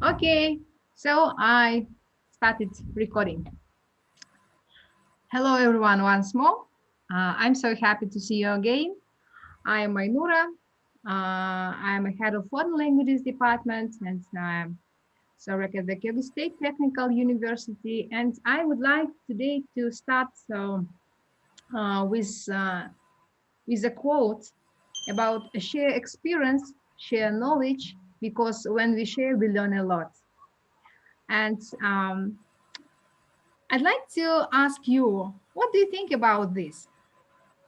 Okay, so I started recording. Hello, everyone, once more. I'm so happy to see you again. I am Mainura. I'm a head of foreign languages department, and I'm so work at the Kyoto State Technical University. And I would like today to start with a quote about a share experience, share knowledge, because when we share, we learn a lot. And I'd like to ask you, what do you think about this?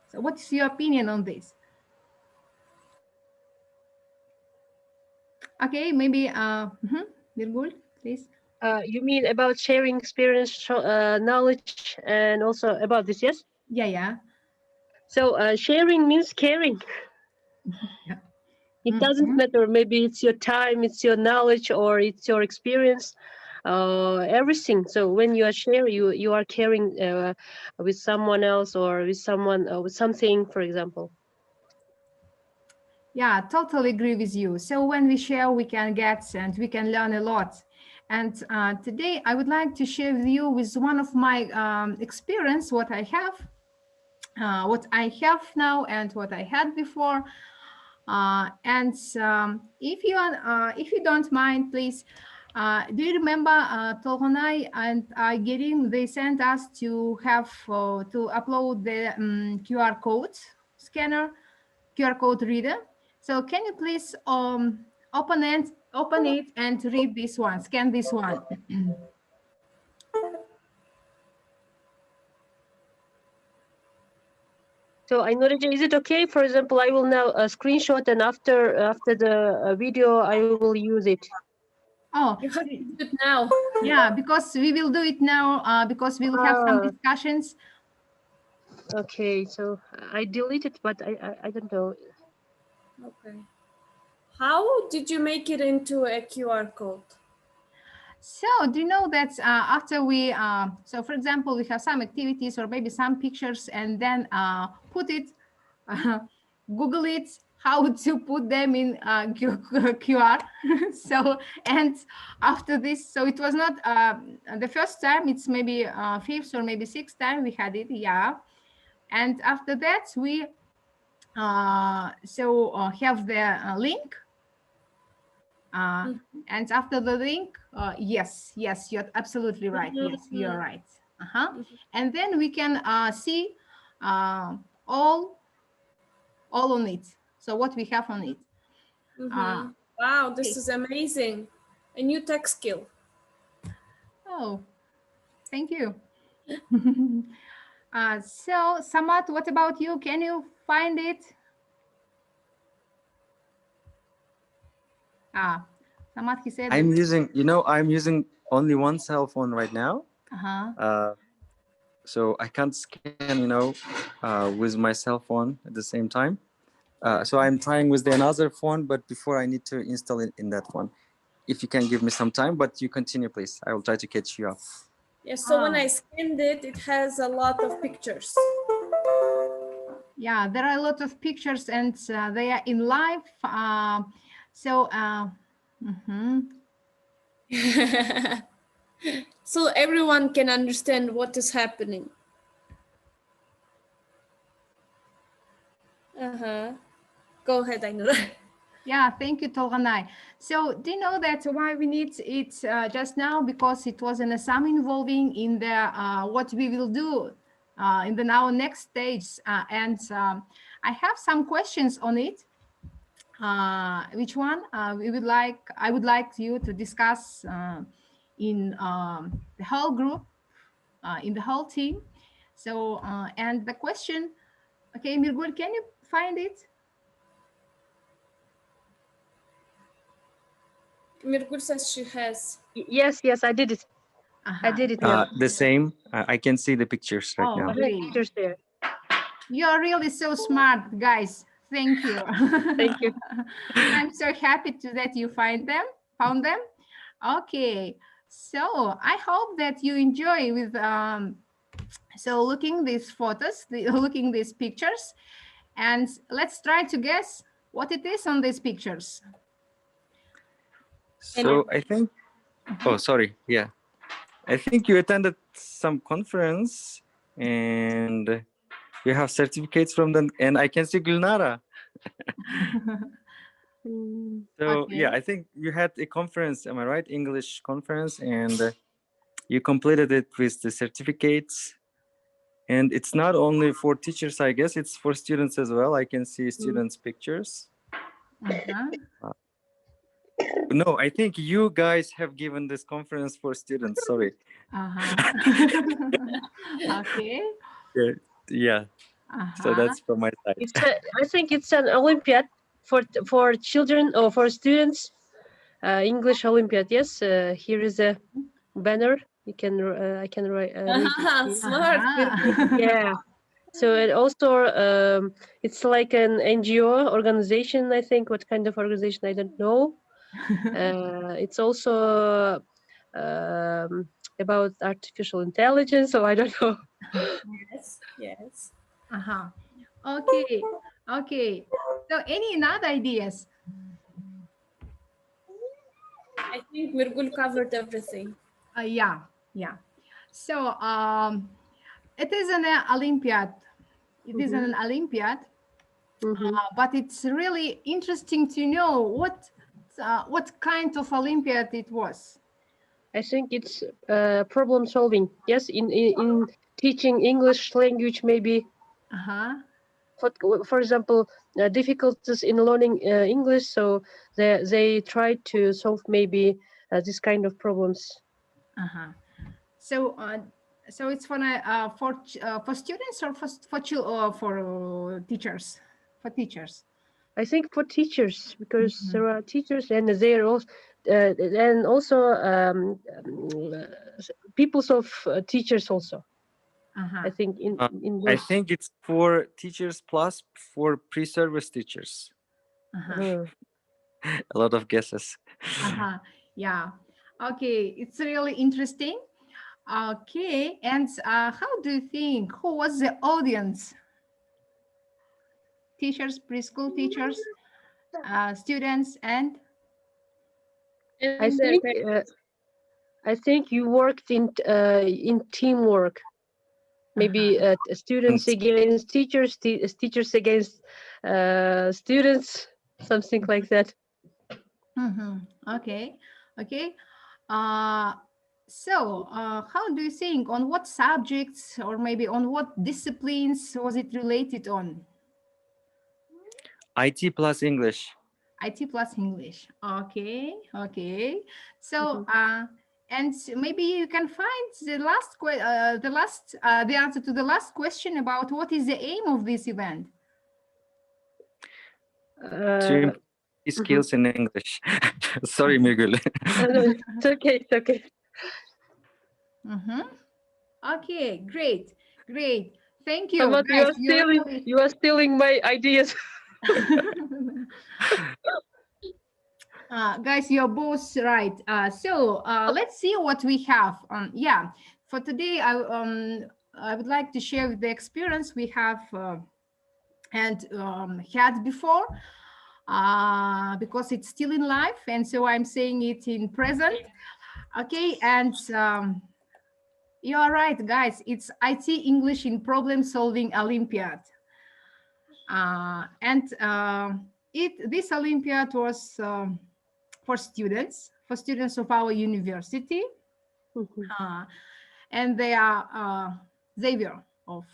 So what's your opinion on this? Okay, maybe, Virgul, please. You mean about sharing experience, knowledge, and also about this, yes? Yeah. So sharing means caring. Yeah. It doesn't matter. Maybe it's your time, it's your knowledge, or it's your experience. Everything. So when you are sharing, you are caring with someone else or with someone with something, for example. Yeah, totally agree with you. So when we share, we can get and we can learn a lot. And today I would like to share with you with one of my experience, what I have now and what I had before. And if you don't mind, please, do you remember Toronai and Gerim? They sent us to have to upload the QR code scanner, QR code reader. So can you please open it and read this one, scan this one. So I know, is it okay? For example, I will now screenshot, and after the video, I will use it. Oh, You have to do it now. yeah, because we will do it now because we'll have some discussions. Okay, so I deleted, but I don't know. Okay. How did you make it into a QR code? So do you know that after we, so for example, we have some activities or maybe some pictures and then put it, Google it, how to put them in QR. So, and after this, so it was not the first time, it's maybe fifth or maybe sixth time we had it, yeah. And after that, we have the link. And after the link, yes, you're absolutely right. Yes, you're right. And then we can see all on it. So what we have on it. Wow, this is amazing. A new tech skill. Oh, thank you. So Samat, what about you? Can you find it? Samat, he said. I'm using only one cell phone right now. So I can't scan, with my cell phone at the same time. So I'm trying with another phone, but before I need to install it in that one. If you can give me some time, but you continue, please. I will try to catch you up. Yes, so when I scanned it, it has a lot of pictures. Yeah, there are a lot of pictures and they are in live. So everyone can understand what is happening. Go ahead, Ainura. Yeah, thank you, Tolganai. So do you know that why we need it just now? Because it was an assignment involving in the what we will do in the now next stage. And I have some questions on it. Which one I would like you to discuss in the whole group, in the whole team. So, and the question, okay, Mirgul, can you find it? Mirgul says she has. Yes, I did it. I did it now. The same. I can see the pictures right now. Great. Pictures there. You're really so smart, guys. Thank you. Thank you. I'm so happy that you found them. Okay. So I hope that you enjoy with so looking these photos, looking these pictures, and let's try to guess what it is on these pictures. So I think, oh, sorry. Yeah. I think you attended some conference and you have certificates from them. And I can see Gulnara. Mm, So yeah, Okay. I think you had a conference, am I right? English conference, and you completed it with the certificates. And it's not only for teachers, I guess, it's for students as well. I can see students' pictures. Uh-huh. No, I think you guys have given this conference for students. Sorry. Uh-huh. Okay. Yeah. Yeah. So Uh-huh. that's from my side. it's I think it's an Olympiad for children or for students. English Olympiad. Yes. Here is a banner. You can I can read it here. Smart. Uh-huh. Yeah. So it also it's like an NGO organization. I think what kind of organization I don't know. It's also about artificial intelligence. So I don't know. Yes, yes. Uh-huh. Okay. Okay. So any other ideas? I think Mirgul covered everything. Yeah. Yeah. So it is an Olympiad. It is an Olympiad, Mhm. but it's really interesting to know what kind of Olympiad it was. I think it's problem solving. Yes, in teaching English language, maybe Uh-huh. for example, difficulties in learning English. So they try to solve maybe this kind of problems. Uh-huh. So so it's for students or for teachers? For teachers. I think for teachers because there are teachers and they're also and also peoples of teachers also. Uh-huh. I think in I both. think it's for teachers plus for pre-service teachers. Uh-huh. A lot of guesses. Uh-huh. Yeah. Okay. It's really interesting. Okay. And how do you think? Who was the audience? Teachers, preschool teachers, students, and I And think I think you worked in teamwork. Maybe students And against teachers, teachers against students, something like that. Okay. Okay. Uh, so, how do you think on what subjects or maybe on what disciplines was it related on? IT plus English. IT plus English. Okay. Okay. So, Mhm. and maybe you can find the answer to the last question about what is the aim of this event. To Uh, improve skills in English. Sorry, Miguel. no, it's okay. It's okay. Mm-hmm. Okay. Great. Great. Thank you, But guys. You're really you are stealing my ideas. guys, you're both right. So let's see what we have. Yeah, for today, I would like to share the experience we have and had before because it's still in life, and so I'm saying it in present. Okay, and you are right, guys. It's IT English in Problem Solving Olympiad, and this Olympiad was. For students of our university, Mhm. and they are Xavier of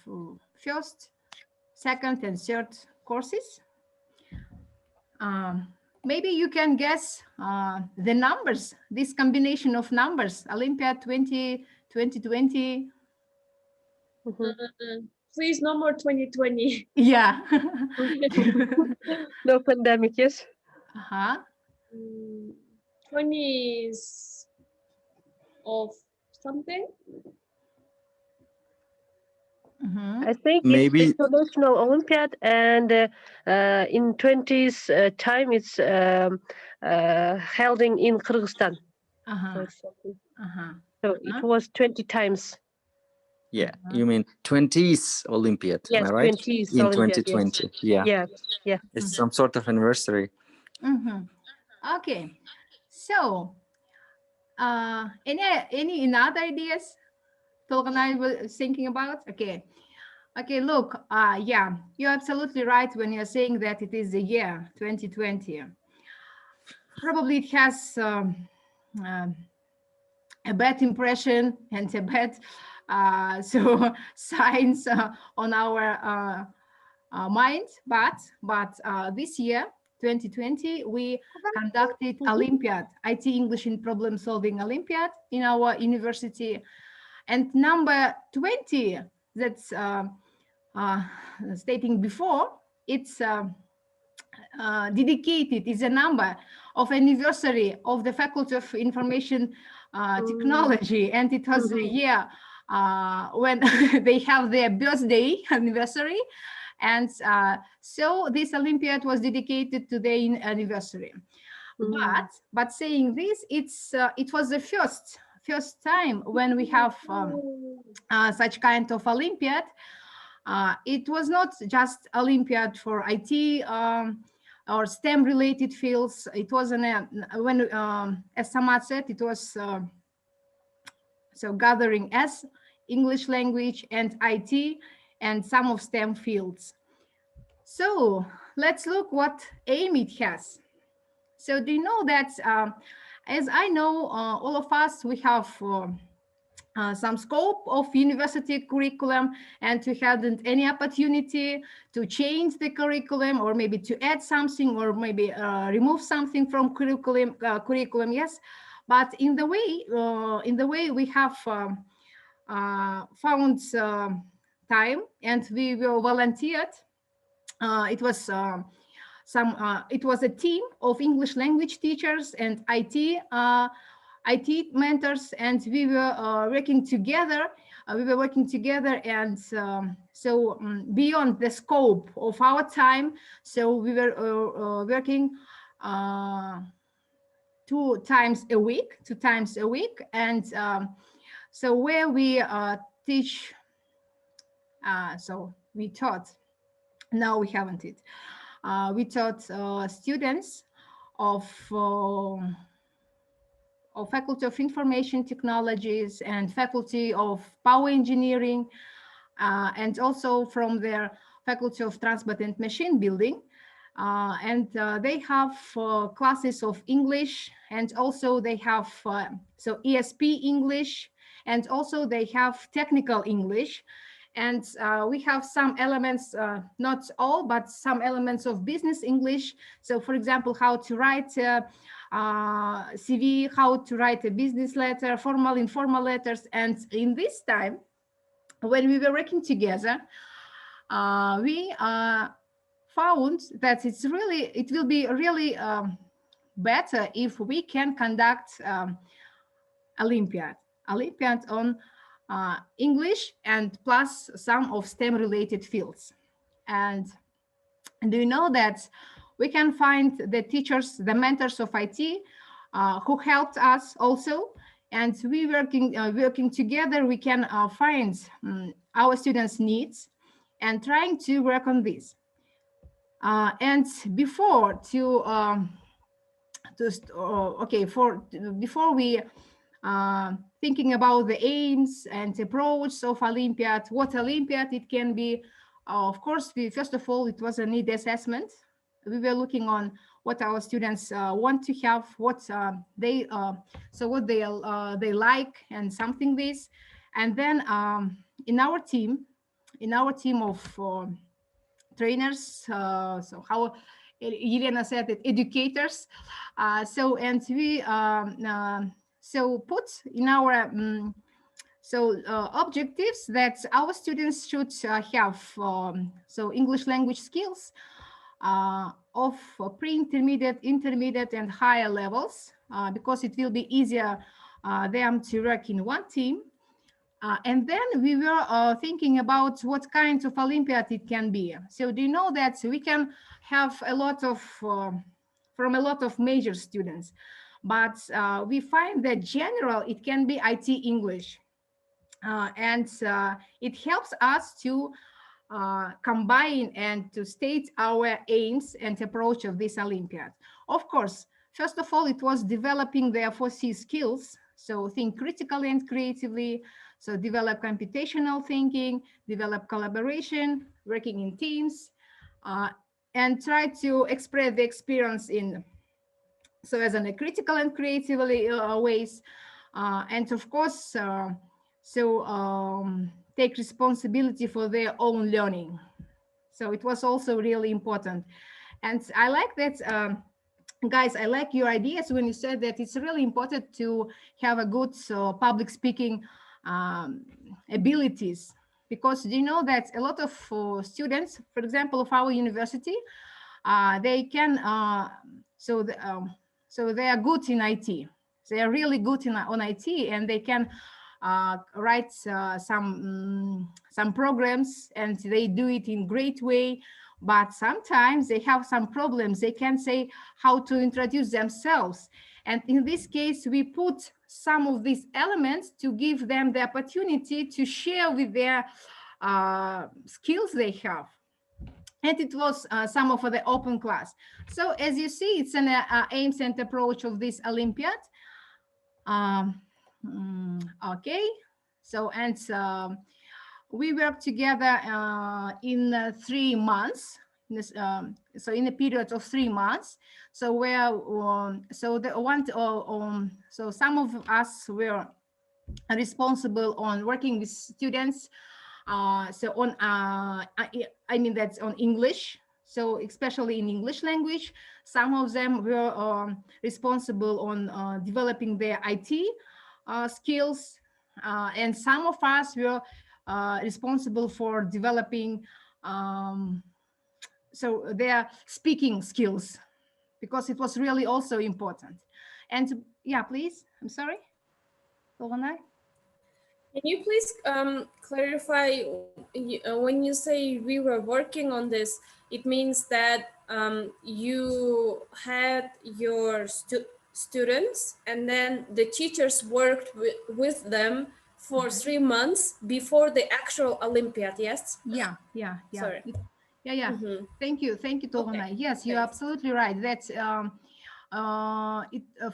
first, second, and third courses. Maybe you can guess the numbers, this combination of numbers, Olympiad 2020. Mhm. please, no more 2020. Yeah. No pandemic, yes. Uh-huh. 20s of something. Mhm. I think it's Maybe international Olympiad, and in 20s time it's held in Kyrgyzstan, Uh-huh. for example. Uh-huh. So it was 20 times. yeah, you mean 20s Olympiad, am I Yes, right? 20s In Olympiad. Yes. 2020. Yeah. Yeah. Yeah. It's some sort of anniversary. Mm-hmm. Okay. So, any other ideas Tolga was thinking about? Okay. Okay, look, yeah, you're absolutely right when you're saying that it is the year 2020. Probably it has um, a bad impression and a bad signs on our minds. But this year, 2020, we conducted Olympiad, IT English in Problem Solving Olympiad in our university. And number 20, that's uh, stating before, it's dedicated, is a number of anniversary of the Faculty of Information Technology. And it was the year when they have their birthday anniversary. And so this Olympiad was dedicated to their anniversary. But saying this, it was the first time when we have such kind of Olympiad. It was not just Olympiad for IT or STEM related fields. It was when, as Samad said, it was so gathering as English language and IT and some of STEM fields. So let's look what aim it has. So do you know that, as I know, all of us, we have some scope of university curriculum, and we hadn't any opportunity to change the curriculum, or maybe to add something, or maybe remove something from curriculum. Yes, but in the way we have found time, and we were volunteered. It was it was a team of English language teachers and IT mentors, and we were working together. And beyond the scope of our time, so we were working 2 times a week, and so where we teach. So we taught. No, we haven't it. We taught students of Faculty of Information Technologies and Faculty of Power Engineering, and also from their Faculty of Transport and Machine Building. And they have classes of English, and also they have so ESP English, and also they have technical English. And we have some elements, not all, but some elements of business English. So for example, how to write CV, how to write a business letter, formal, informal letters. And in this time, when we were working together, we found that it will be really better if we can conduct Olympiad on English, and plus some of STEM related fields. And do you know that we can find the teachers, the mentors of IT, who helped us also, and we working together, we can find our students' needs and trying to work on this. And before before we thinking about the aims and approach of Olympiad, what Olympiad it can be. Of course, first of all, it was a need assessment. We were looking on what our students want to have, what they like, and something this. And then in our team of trainers, so how Elena said it, educators. And we so put in our objectives that our students should have so English language skills of pre-intermediate, intermediate, and higher levels, because it will be easier them to work in one team. And then we were thinking about what kind of Olympiad it can be. So do you know that we can have a lot of from a lot of major students, but we find that general it can be IT English, and it helps us to combine and to state our aims and approach of this Olympiad. Of course, First of all, it was developing their 4C skills. So think critically and creatively. So develop computational thinking, develop collaboration, working in teams, and try to express the experience in so as in a critical and creatively ways, and of course, take responsibility for their own learning. So it was also really important, and I like that. Guys, I like your ideas when you said that it's really important to have a good public speaking um, abilities, because you know that a lot of students, for example, of our university, they can so they are good in IT. They are really good on IT, and they can write some programs, and they do it in great way. But sometimes they have some problems. They can't say how to introduce themselves. And in this case, we put some of these elements to give them the opportunity to share with their skills they have. And it was some of the open class. So as you see, it's an aims and approach of this Olympiad. Um, okay, so and we worked together in 3 months. So in a period of 3 months. So where so some of us were responsible on working with students. So on I mean that's on English. So especially in English language, some of them were responsible on developing their IT skills, and some of us were responsible for developing so their speaking skills, because it was really also important. And yeah, please, I'm sorry, Tolganay. Can you please clarify, when you say we were working on this, it means that you had your students and then the teachers worked with them for 3 months before the actual Olympiad, yes? Yeah. Sorry. Yeah. Thank you, Tolganay. Yes, you're Thanks. absolutely right. That's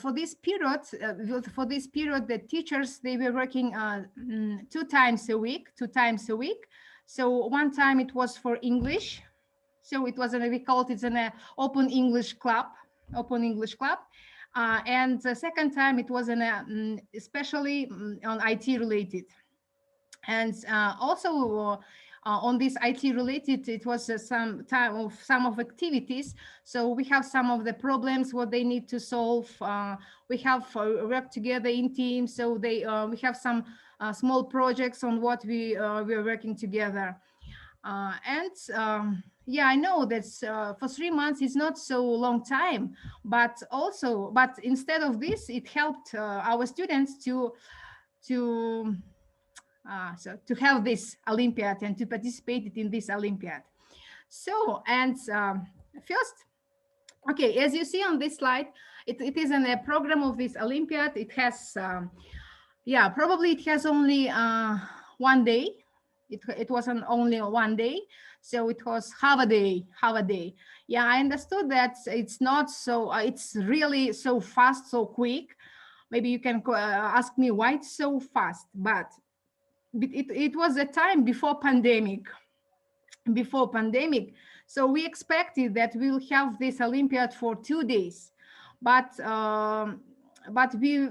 for this period. The teachers, they were working 2 times a week. So one time it was for English. So it was we called it an open English club. And the second time it was especially on IT related. And also on this IT related, it was some of activities. So we have some of the problems what they need to solve. We have worked together in teams. So we have some small projects on what we're working together. Yeah, I know that for 3 months is not so long time, but instead of this, it helped our students to to have this Olympiad and to participate in this Olympiad. So, and first, okay, as you see on this slide, it is in a program of this Olympiad. It has, yeah, probably it has only 1 day. It wasn't only 1 day. So it was half a day. Yeah, I understood that it's not so, it's really so fast, so quick. Maybe you can ask me why it's so fast, but it was a time before pandemic. So we expected that we'll have this Olympiad for 2 days, but we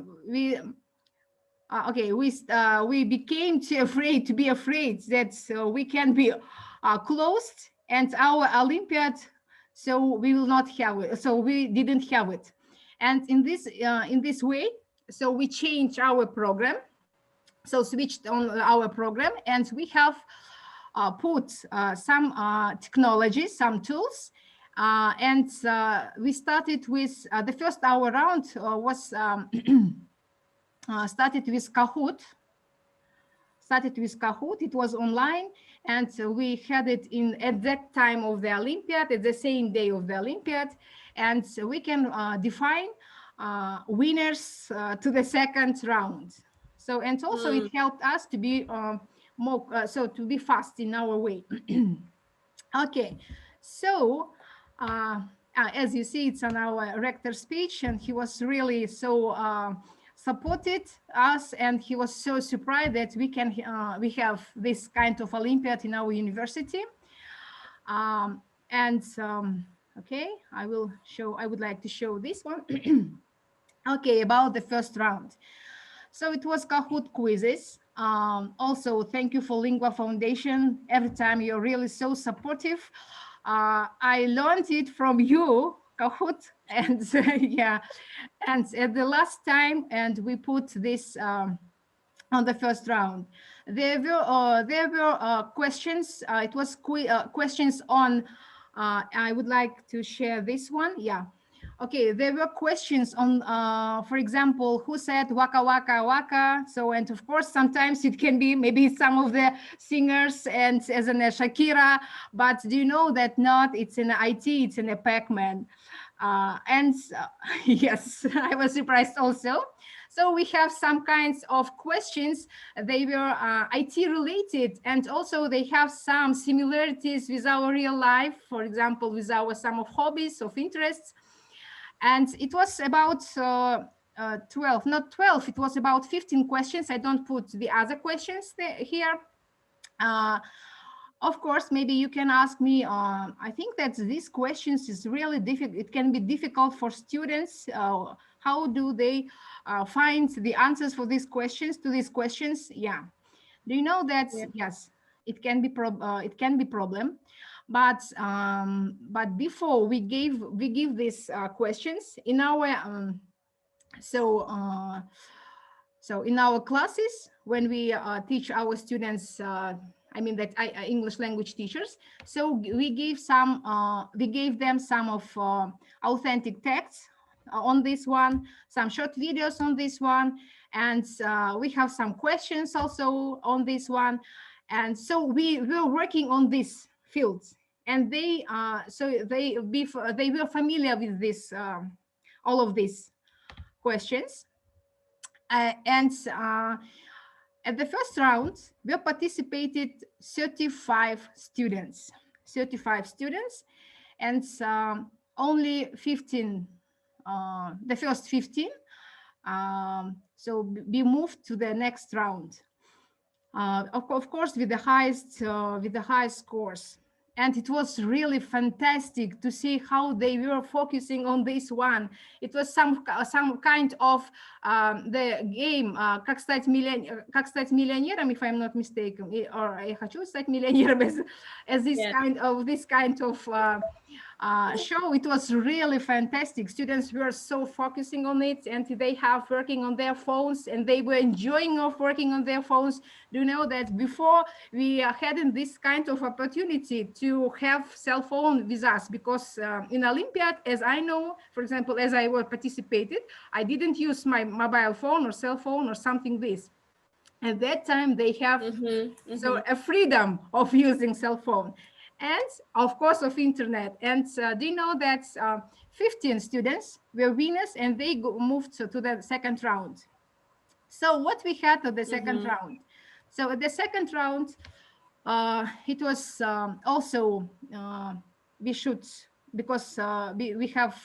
okay, we became too afraid that we can be closed and our Olympiad, so we will not have it. So we didn't have it, and in this way, so we changed our program. So switched on our program, and we have put some technologies, some tools, and we started with the first hour round was started with Kahoot. It was online, and we had it in at that time of the Olympiad, at the same day of the Olympiad, and we can define winners to the second round. So, and also it helped us to be more, to be fast in our way. Okay, so as you see, it's on our rector speech, and he was really so supported us, and he was so surprised that we have this kind of Olympiad in our university. Okay, I would like to show this one. Okay, about the first round. So it was Kahoot quizzes. Also, thank you for Lingua Foundation. Every time you're really so supportive. I learned it from you, Kahoot, and yeah, and at the last time, and we put this on the first round. There were questions. It was questions on. I would like to share this one. Yeah. Okay, there were questions on, for example, who said waka waka waka. So, and of course, sometimes it can be maybe some of the singers and as in a Shakira. But do you know that not? It's in IT. It's in a Pac-Man. Yes, I was surprised also. So we have some kinds of questions. They were IT related, and also they have some similarities with our real life. For example, with our some of hobbies, of interests. And it was about 12, not 12. It was about 15 questions. I don't put the other questions here. Of course, maybe you can ask me. I think that these questions is really difficult. It can be difficult for students. How do they find the answers for these questions? To these questions, yeah. Do you know that? Yeah. Yes, it can be it can be problem. But before we give these questions in our so. So in our classes, when we teach our students, I mean that English language teachers, so we gave them some of authentic texts on this one, some short videos on this one, and we have some questions also on this one, and so we were working on these fields, and they they were familiar with this all of these questions. And at the first round, we participated 35 students, 35 students, and only 15, the first 15. So we moved to the next round. Of course, with the highest scores. And it was really fantastic to see how they were focusing on this one. It was some kind of the game как стать миллионером, if I'm not mistaken, or я хочу стать миллионером as this kind of show. It was really fantastic. Students were so focusing on it, and they have working on their phones, and they were enjoying of working on their phones. Do you know that before we hadn't this kind of opportunity to have cell phone with us? Because in Olympiad, as I know, for example, as I participated, I didn't use my mobile phone or cell phone or something this. At that time, they have so a freedom of using cell phone, and of course of internet. And do you know that 15 students were winners, and they moved to the second round. So what we had at the second round? So at the second round, it was also we should, because we have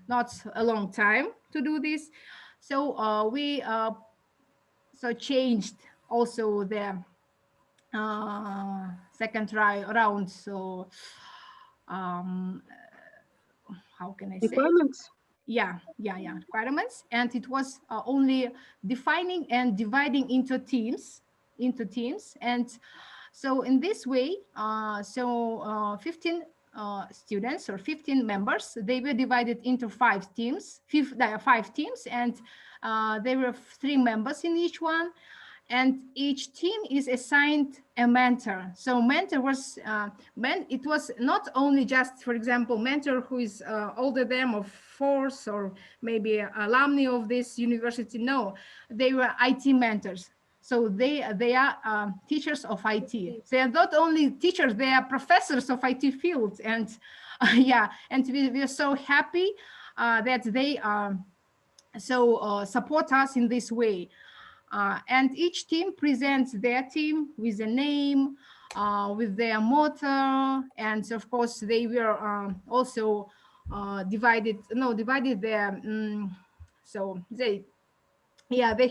not a long time to do this. So we so changed also the second round. So how can I say? Requirements. Yeah, requirements. And it was only defining and dividing into teams. And so in this way, 15 students or 15 members, they were divided into 5 teams, 5 teams, and there were 3 members in each one. And each team is assigned a mentor. So mentor was, it was not only just, for example, mentor who is older than of 4th or maybe alumni of this university. No, they were IT mentors. So they are teachers of IT. They are not only teachers, they are professors of IT fields. And yeah, and we are so happy that they support us in this way. And each team presents their team with a name, with their motto, and of course they were also divided their so they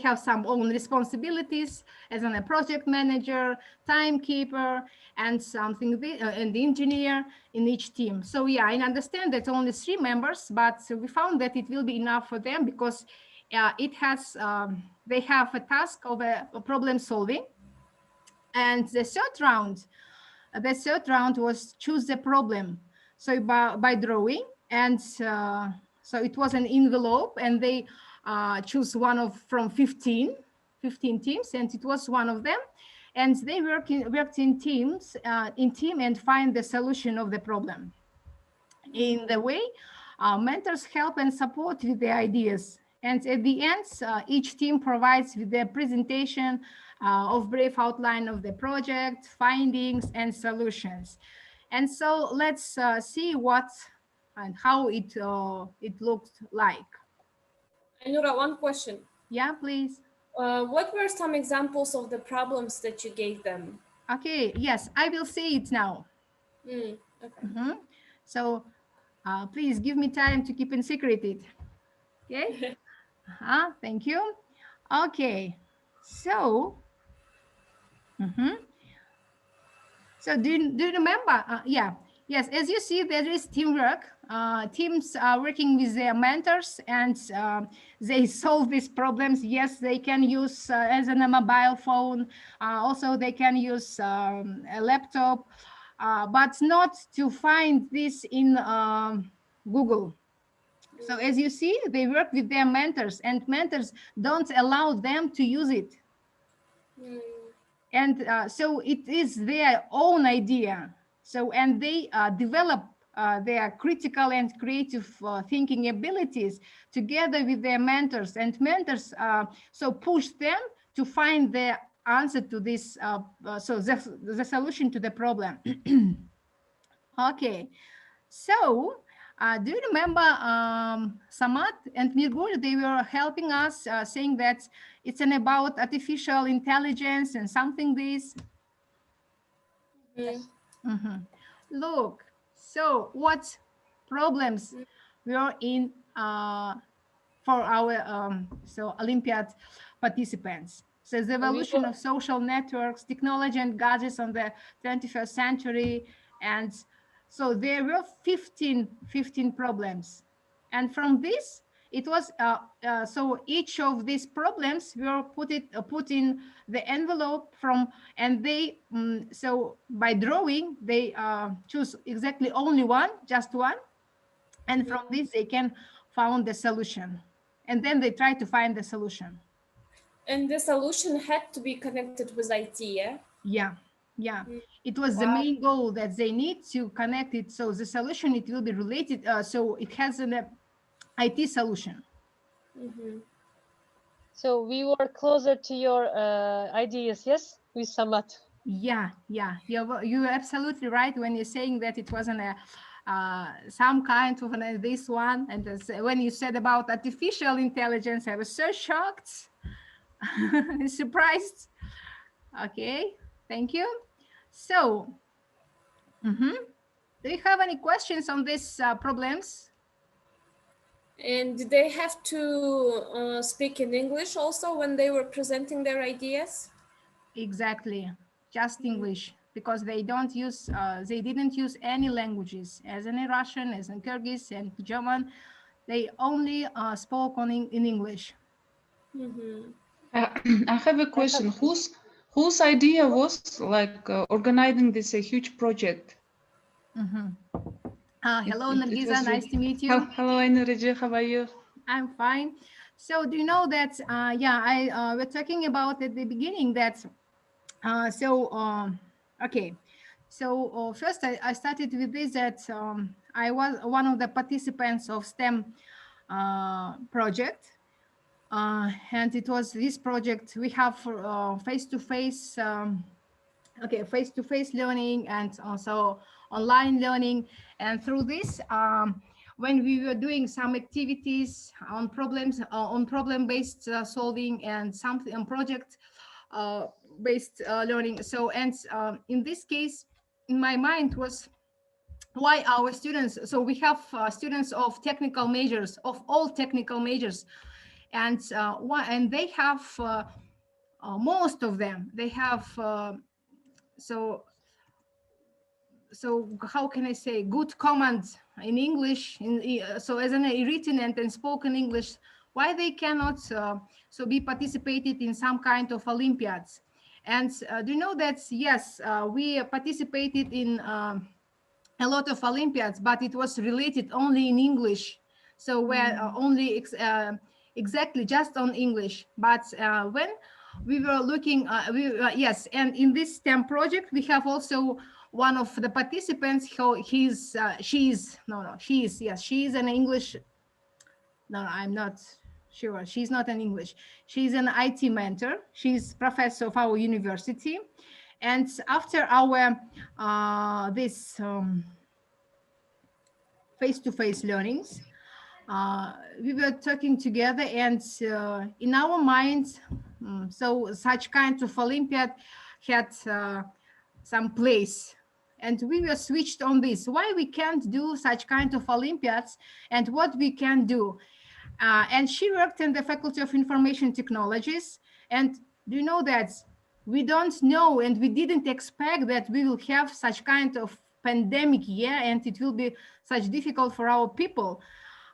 have some own responsibilities as a project manager, timekeeper, and and the engineer in each team. So yeah, I understand that only 3 members, but we found that it will be enough for them because they have a task of a problem solving. And the third round was choose the problem. So by drawing, and so it was an envelope, and they choose one of from 15 teams, and it was one of them. And they worked in teams, and find the solution of the problem. In the way, mentors help and support with the ideas. And at the end, each team provides with their presentation of brief outline of the project, findings, and solutions. And so let's see what and how it looked like. Ainura, one question. Yeah, please. What were some examples of the problems that you gave them? Okay, yes, I will say it now. Okay. So please give me time to keep it secreted. Okay. Thank you. Okay. So, so do you remember? Yeah. Yes. As you see, there is teamwork. Teams are working with their mentors, and they solve these problems. Yes, they can use as a mobile phone. Also, they can use a laptop, but not to find this in Google. So as you see, they work with their mentors, and mentors don't allow them to use it. And so it is their own idea. So, and they develop their critical and creative thinking abilities together with their mentors, and mentors so push them to find the answer to this, so the solution to the problem. Okay, so do you remember Samat and Mirgul? They were helping us saying that it's about artificial intelligence and something this. Look, so what problems were in for our Olympiad participants? So the evolution of social networks, technology and gadgets on the 21st century. And so there were 15 problems. And from this, it was, so each of these problems were put in the envelope from, and they, so by drawing, they choose exactly only one, just one. And from this, they can found the solution. And then they try to find the solution. And the solution had to be connected with IT, yeah? Yeah. It was the main goal that they need to connect it. So the solution, it will be related. So it has an IT solution. So we were closer to your ideas, yes, with Samat. Yeah. You're absolutely right when you're saying that it wasn't some kind of this one. And when you said about artificial intelligence, I was so shocked, surprised. Okay, thank you. So, do you have any questions on these problems? And did they have to speak in English also when they were presenting their ideas? Exactly, just English, because they didn't use any languages, as in Russian, as in Kyrgyz and German. They only spoke in English. I have a question. Whose idea was like organizing this huge project? Hello, Nargiza, nice to meet you. Hello, Ainurji, how are you? I'm fine. So do you know that, we're talking about at the beginning that, okay. So first I started with this, that I was one of the participants of STEM project. And it was this project we have for face-to-face learning, and also online learning. And through this, when we were doing some activities on problem-based solving, and something on project based learning. So, and in this case, in my mind was why our students, so we have students of technical majors, of all technical majors, and and they have most of them, they have so how can I say, good commands in English, so as an written and spoken English, why they cannot so be participated in some kind of Olympiads. And do you know that, yes, we participated in a lot of Olympiads, but it was related only in English. So where only exactly just on English. But when we were looking, yes, and in this STEM project, we have also one of the participants. She's no, she is, yes, she is an English. No, I'm not sure. She's not an English. She's an IT mentor. She's professor of our university. And after our this face-to-face learnings, we were talking together, and in our minds, so such kind of Olympiad had some place, and we were switched on this, why we can't do such kind of Olympiads and what we can do. And she worked in the Faculty of Information Technologies. And do you know that we don't know and we didn't expect that we will have such kind of pandemic year and it will be such difficult for our people.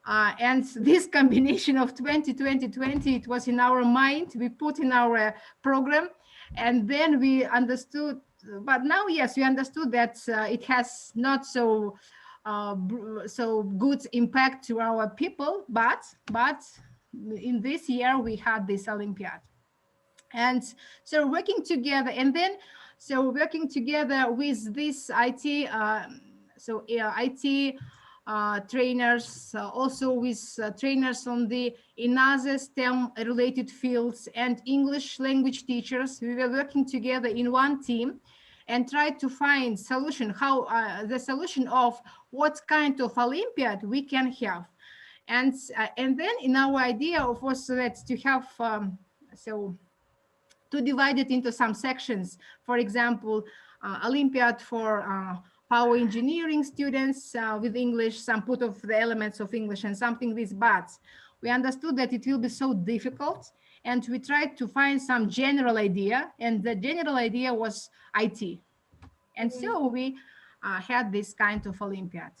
And this combination of 2020, it was in our mind, we put in our program, and then we understood, but now, yes, we understood that it has not so good impact to our people, but in this year we had this Olympiad. And so working together, and then so working together with this IT IT trainers, also with trainers on the in other STEM related fields and English language teachers, we were working together in one team and tried to find solution, how the solution of what kind of Olympiad we can have. And then in our idea of was that to have so to divide it into some sections. For example, Olympiad for power engineering students with English, some put of the elements of English and something this, but we understood that it will be so difficult, and we tried to find some general idea, and the general idea was IT. And so we had this kind of Olympiad.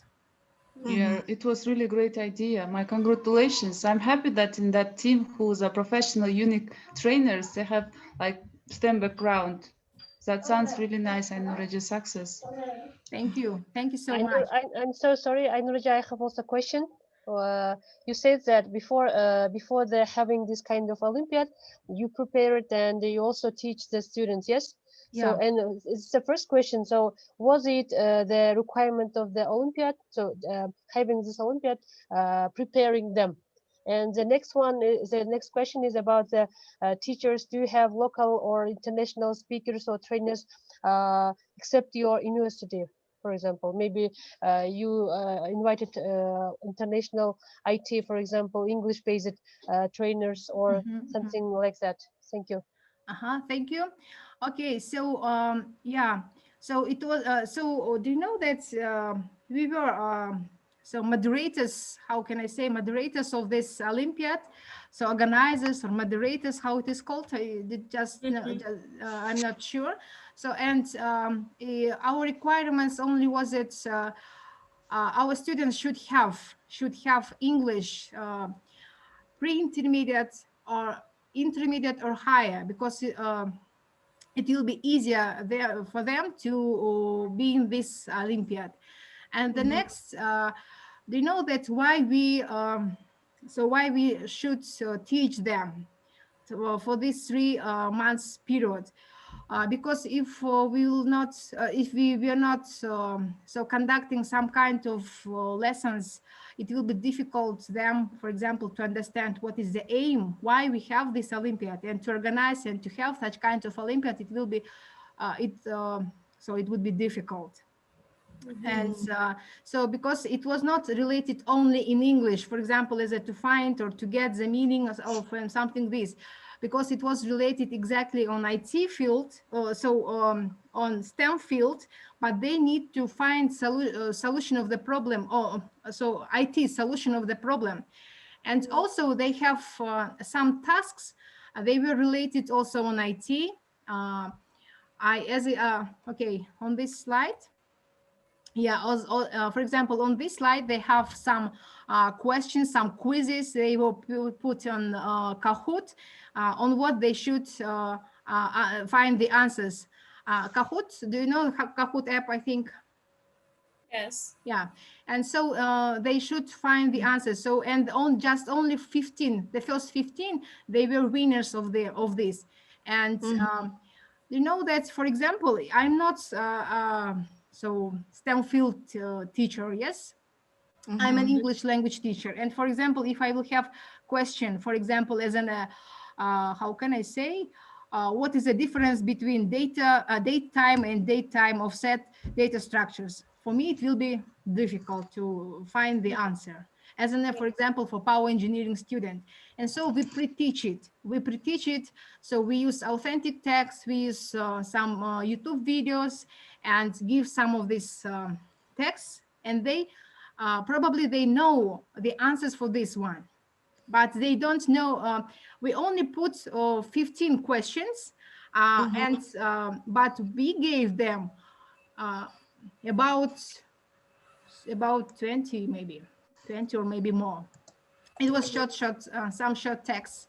Yeah, it was really great idea. My congratulations. I'm happy that in that team who's a professional unique trainers, they have like STEM background. That sounds really nice. I know Reggie success. Thank you. Thank you so I know, much. I'm so sorry. I know, Reggie, I have also a question. You said that before they're having this kind of Olympiad, you prepare it and you also teach the students, yes? So, Yeah. and it's the first question. So, was it the requirement of the Olympiad? So, having this Olympiad, preparing them. And the next one, the next question is about the teachers. Do you have local or international speakers or trainers except your university? For example, maybe you invited international IT, for example, English-based trainers or something like that. Thank you. Thank you. Okay, so yeah, so it was do you know that we were so moderators, how can I say, moderators of this Olympiad, so organizers or moderators, how it is called, I did just, I'm not sure. So, and our requirements only was that our students should have English pre-intermediate or intermediate or higher, because it will be easier there for them to be in this Olympiad. And the next, do you know that why we why we should teach them for this 3 months period? Because if we will not, if we are not so conducting some kind of lessons, it will be difficult them, for example, to understand what is the aim, why we have this Olympiad, and to organize and to have such kind of Olympiad. It will be so it would be difficult. And so because it was not related only in English, for example, as a to find or to get the meaning of something this, because it was related exactly on IT field, on STEM field, but they need to find solution of the problem, or so IT solution of the problem. And also they have some tasks, they were related also on IT. Okay, on this slide, yeah, for example, on this slide, they have some questions, some quizzes they will put on Kahoot on what they should find the answers. Kahoot, do you know Kahoot app, I think? Yes. Yeah, and so they should find the answers. So, and on just only 15, the first 15, they were winners of this. And you know that, for example, I'm not so STEM field teacher, yes? I'm an English language teacher. And for example, if I will have question, for example, as an, how can I say, what is the difference between date time and date time offset data structures? For me, it will be difficult to find the answer. As an, for example, for power engineering student. And so we pre-teach it. We pre-teach it. So we use authentic text. We use some YouTube videos and give some of this text. And they probably they know the answers for this one, but they don't know. We only put 15 questions, but we gave them about 20, maybe 20 or maybe more. It was some short text.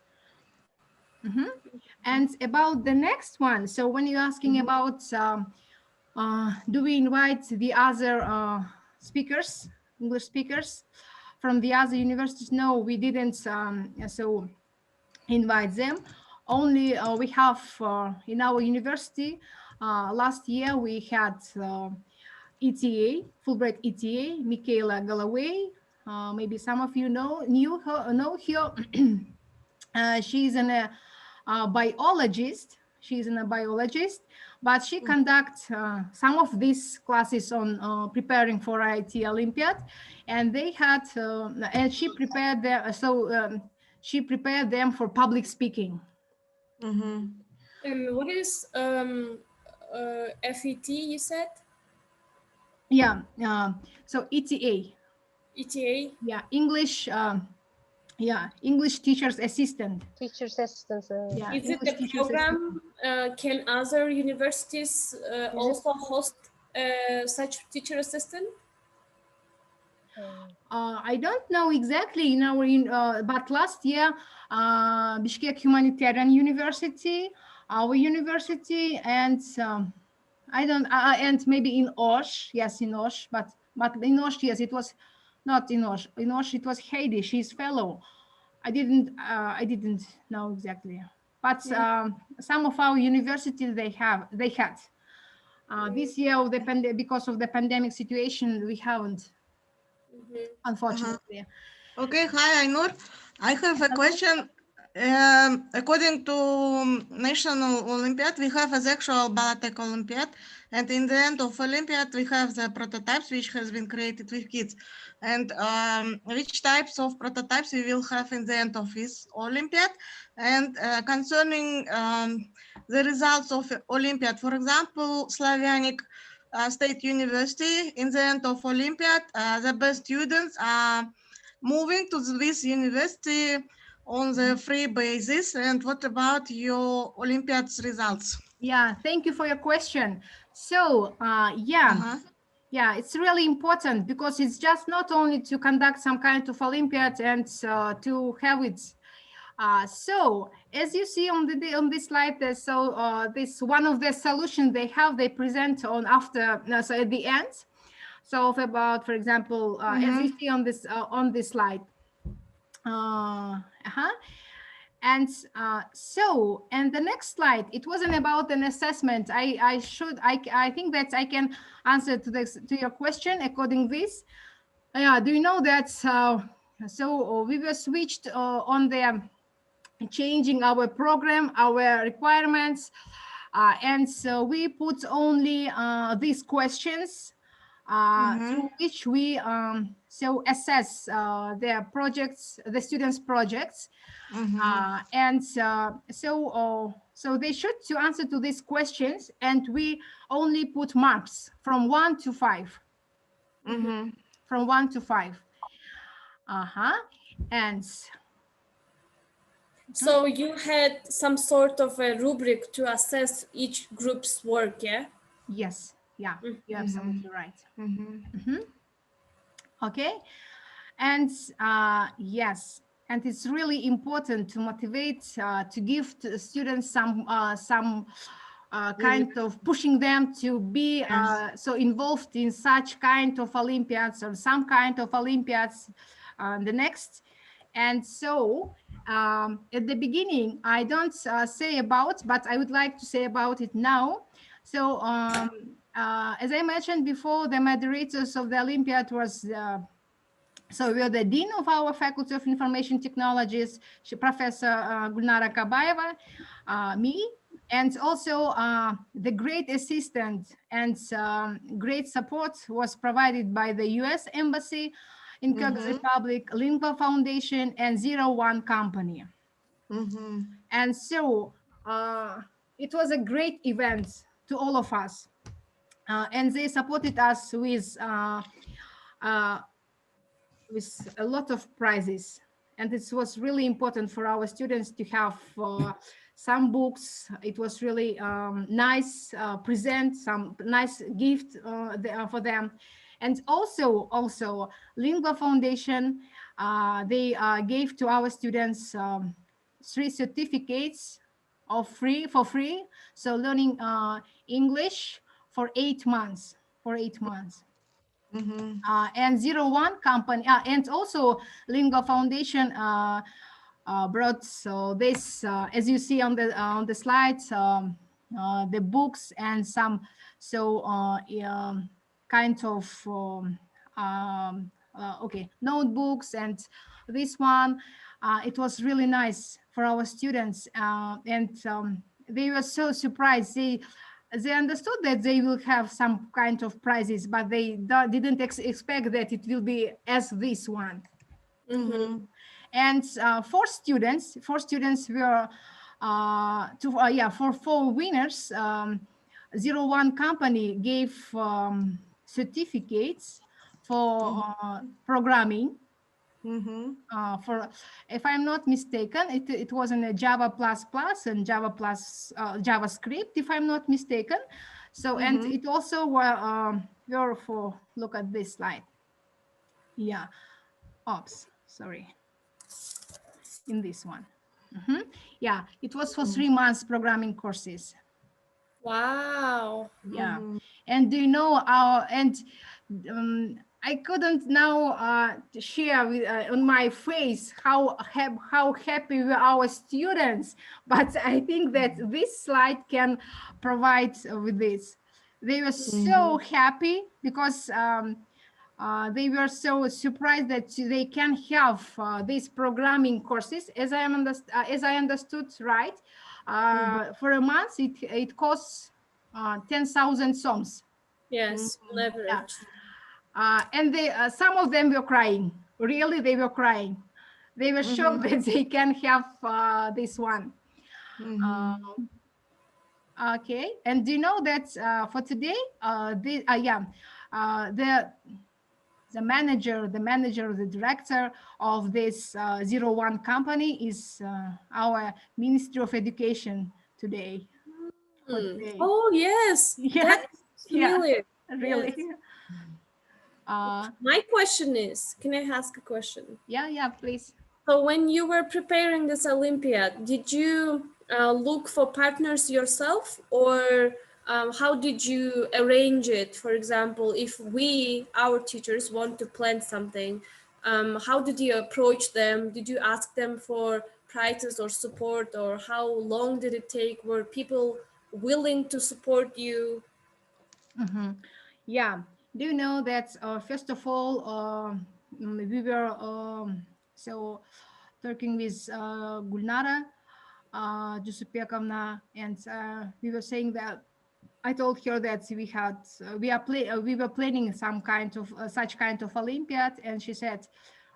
And about the next one, so when you're asking about do we invite the other speakers, English speakers from the other universities? No, we didn't so invite them. Only we have in our university, last year we had ETA, Fulbright ETA, Michaela Galloway. Maybe some of you know her. She's a biologist. She's a biologist, but she conducts some of these classes on preparing for IT Olympiad, and they had and she prepared them. She prepared them for public speaking. And what is FET? You said Yeah. So ETA. ETA. Yeah, English. Yeah, English teacher's assistant. Teacher's assistant. Yeah, Is it English a teacher's assistant. program? Can other universities also host such teacher assistant? I don't know exactly in our but last year Bishkek Humanitarian University, our university, and I don't and maybe in Osh, yes, in Osh, but in Osh, yes, it was not in Osh. In Osh, it was Heidi. She's fellow. I didn't know exactly, but some of our universities they had. This year, because of the pandemic situation, we haven't. Unfortunately. Okay, hi, Ainur. I have a question. According to National Olympiad, we have a sexual biotech Olympiad, and in the end of Olympiad, we have the prototypes which has been created with kids. And which types of prototypes we will have in the end of this Olympiad? And concerning the results of Olympiad, for example, Slavianic State University, in the end of Olympiad, the best students are moving to this university on the free basis. And what about your Olympiad's results? Yeah, thank you for your question. So yeah, it's really important because it's just not only to conduct some kind of Olympiad and to have it. So as you see on this slide, this one of the solutions they present on after so at the end. So about, for example, as you see on this slide. And and the next slide, it wasn't about an assessment. I think that I can answer to your question according this. Yeah, do you know that so we were switched on the changing our program, our requirements, and so we put only these questions through which we so assess their projects, the students' projects, and so they should to answer to these questions, and we only put marks from 1 to 5. From 1 to 5. And So you had some sort of a rubric to assess each group's work, yeah? yes, yeah, you're absolutely right. Okay, and yes, and it's really important to motivate, to give to the students some kind of pushing them to be so involved in such kind of Olympiads or some kind of Olympiads the next. And so at the beginning, I don't say about, but I would like to say about it now. So as I mentioned before, the moderators of the Olympiad was so we are the Dean of our Faculty of Information Technologies, Professor Gulnara Kabayeva, me, and also the great assistant and great support was provided by the US Embassy in Kyrgyz Republic, Lingua Foundation, and 01 Company. And so it was a great event to all of us. And they supported us with a lot of prizes, and it was really important for our students to have some books. It was really nice present some nice gift for them. And also Lingua Foundation, they gave to our students 3 certificates for free, so learning English for 8 months. And 01 Company, and also Lingua Foundation brought so this, as you see on the slides, the books and some kind of okay, notebooks, and this one it was really nice for our students, and they were so surprised. They understood that they will have some kind of prizes, but they didn't expect that it will be as this one. And four students were for 4 winners. 01 Company gave certificates for programming. For, if I'm not mistaken, it was in a Java++ and JavaScript, if I'm not mistaken. So and it also were for, look at this slide. Yeah, oops, sorry. In this one. Yeah, it was for 3 months programming courses. Wow. Yeah. And do you know I couldn't now share with, on my face how happy were our students, but I think that this slide can provide with this. They were so happy because they were so surprised that they can have these programming courses. As I understood, right? For a month, it costs 10,000 soms. Yes, on average. Yeah. And they, some of them were crying. Really, they were crying. They were shocked that they can have this one. Okay. And do you know that for today, the manager, the director of this 01 Company is our Ministry of Education today. Oh, yes. Yeah. That's familiar. Really. Yes. My question is, can I ask a question? Yeah, please. So when you were preparing this Olympiad, did you look for partners yourself, or how did you arrange it? For example, if our teachers, want to plan something, how did you approach them? Did you ask them for prizes or support, or how long did it take? Were people willing to support you? Yeah. Do you know that first of all, we were so talking with Gulnara Jusupekovna, and we were saying that I told her that we were planning some kind of such kind of Olympiad, and she said,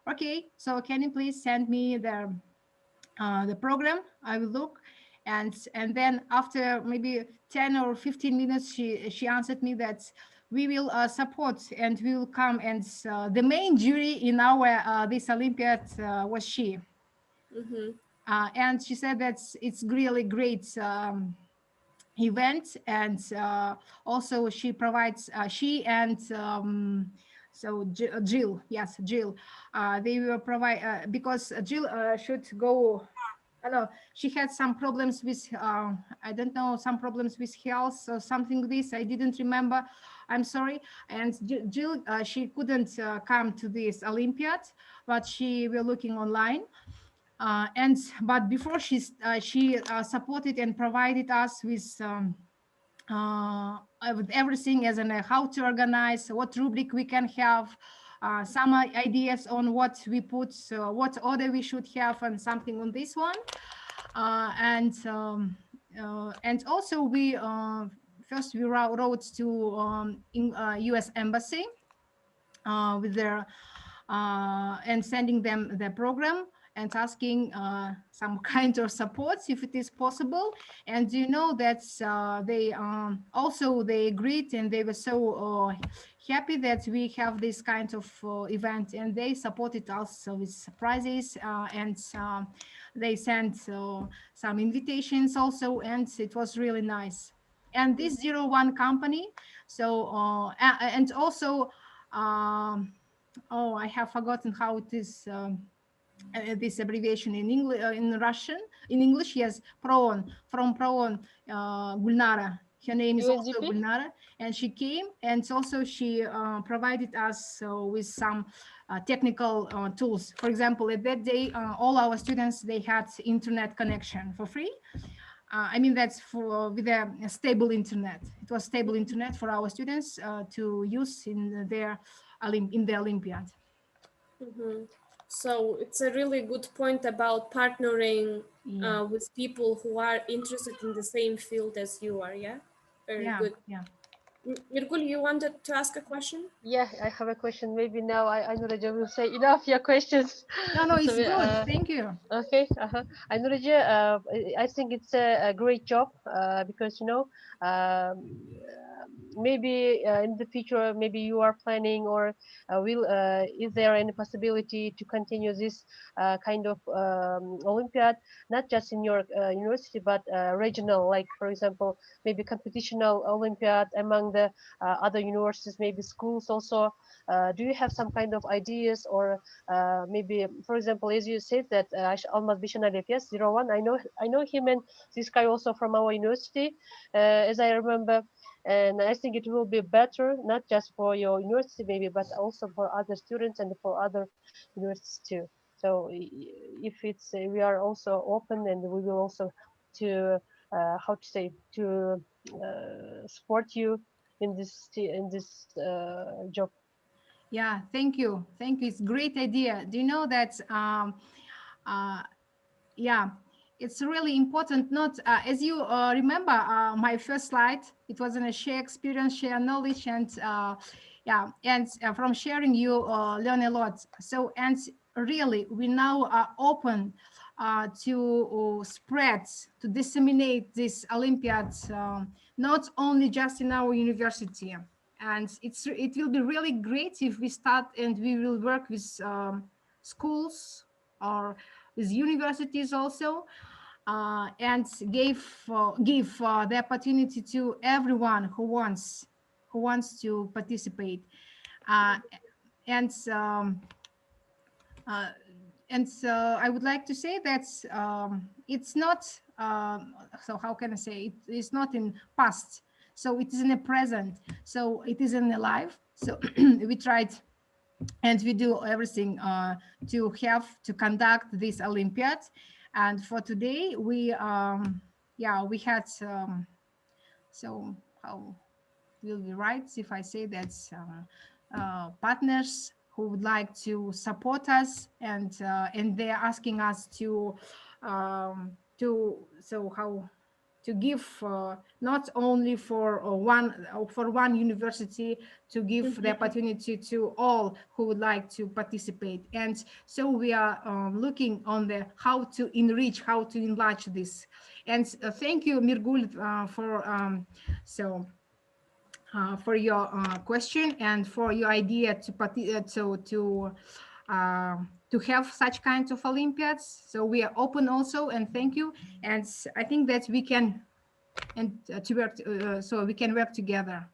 "Okay, so can you please send me the program? I will look." And then after maybe 10 or 15 minutes, she answered me that we will support and we will come. And the main jury in our this Olympiad was she. Mm-hmm. And she said that it's really great. Event, and also she provides she and Jill, yes, Jill, they will provide because Jill should go. I know she had some problems with I don't know, some problems with health or something like this. I didn't remember, I'm sorry. And Jill, she couldn't come to this Olympiad, but she were looking online. And but before she supported and provided us with everything, as in how to organize, what rubric we can have, some ideas on what we put, what order we should have, and something on this one. And also we first we wrote to U.S. Embassy with their and sending them the program and asking some kind of support if it is possible. And you know that they also they agreed, and they were so happy that we have this kind of event, and they supported us with prizes, and they sent some invitations also, and it was really nice. And this 01 company, so and also oh, I have forgotten how it is, this abbreviation in English, in Russian, in English. Yes, Proon, from Proon, Gulnara. Her name is also USDP? Gulnara, and she came, and also she provided us with some technical tools. For example, at that day, all our students, they had internet connection for free. I mean, that's for with a stable internet. It was stable internet for our students to use in their in the Olympiad. Mm-hmm. So it's a really good point about partnering Yeah, with people who are interested in the same field as you are. Yeah, very yeah, good. yeah. Mirgul, you wanted to ask a question? Yeah, I have a question. Maybe now I know that you will say enough your questions. No, no, So it's good. Thank you. okay, I know that I think it's a great job because maybe in the future maybe you are planning or will is there any possibility to continue this kind of Olympiad, not just in your university but regional, like for example maybe competitional Olympiad among the other universities, maybe schools also. Do you have some kind of ideas or maybe, for example, as you said that Almaz Bishanalev, yes, 01, I know him and this guy also from our university, as I remember. And I think it will be better, not just for your university maybe, but also for other students and for other universities too. So if it's, we are also open and we will also to, how to say, to support you in this job. Yeah, thank you. Thank you. It's a great idea. Do you know that uh, yeah, it's really important. Not as you remember my first slide, it was in a share experience, share knowledge, and yeah, and from sharing you learn a lot. So, and really we now are open to spread, to disseminate this Olympiad, not only just in our university. And it will be really great if we start and we will work with schools or with universities also, and give the opportunity to everyone who wants to participate. Uh, and uh, and I would like to say that it's not so how can I say it is not in past, so it is in the present, so it is in the life. So we tried and we do everything to have to conduct this Olympiad. And for today, we yeah, we had so how will be right if I say that partners who would like to support us, and they're asking us to so how to give not only for one university, to give the opportunity to all who would like to participate. And so we are looking on the how to enrich, how to enlarge this. And thank you, Mirgul, for your question and for your idea to have such kinds of Olympiads. So we are open also, and thank you. And I think that we can to work so we can work together.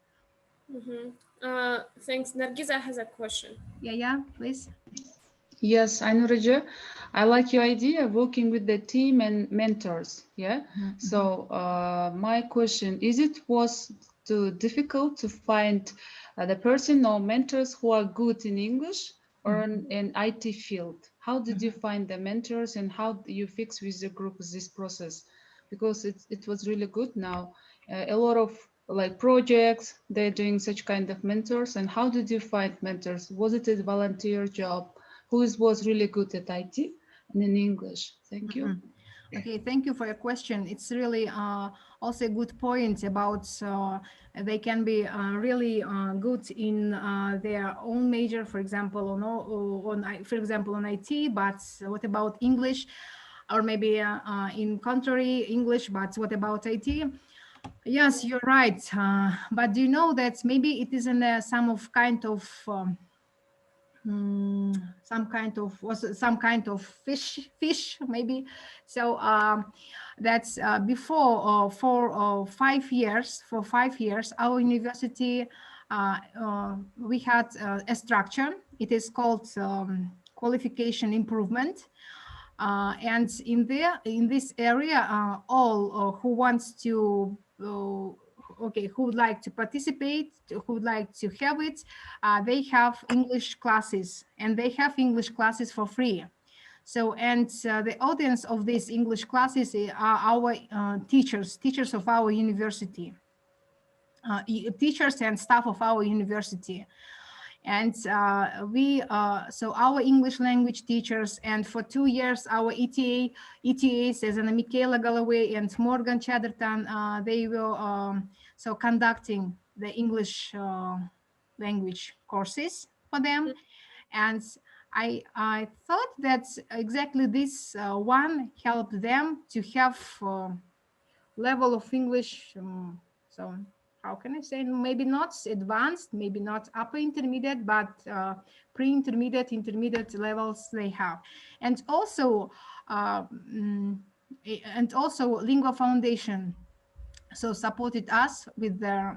Thanks. Nargiza has a question. Yeah, please. Yes, I know, Raja. I like your idea of working with the team and mentors. Yeah. So my question is: it was too difficult to find the person or mentors who are good in English or in IT field? How did you find the mentors, and how do you fix with the group this process? Because it was really good now. A lot of like projects, they're doing such kind of mentors. And how did you find mentors? Was it a volunteer job? Who was really good at IT and in English? Thank you. Okay, thank you for your question. It's really also a good point about they can be really good in their own major, for example, on IT. But what about English, or maybe in contrary English? But what about IT? Yes, you're right. But do you know that maybe it is in some kind of fish maybe. So that's before for 5 years our university we had a structure. It is called qualification improvement, and in this area all who wants to who would like to participate, who would like to have it, they have English classes, and they have English classes for free. So, and the audience of these English classes are our teachers of our university, teachers and staff of our university. And so our English language teachers, and for 2 years our ETAs, as in Michaela Galloway and Morgan Chatterton, they were so conducting the English language courses for them. And I thought that exactly this one helped them to have level of English. So how can I say, maybe not advanced, maybe not upper intermediate, but pre-intermediate, intermediate levels they have. And also Lingua Foundation so supported us with their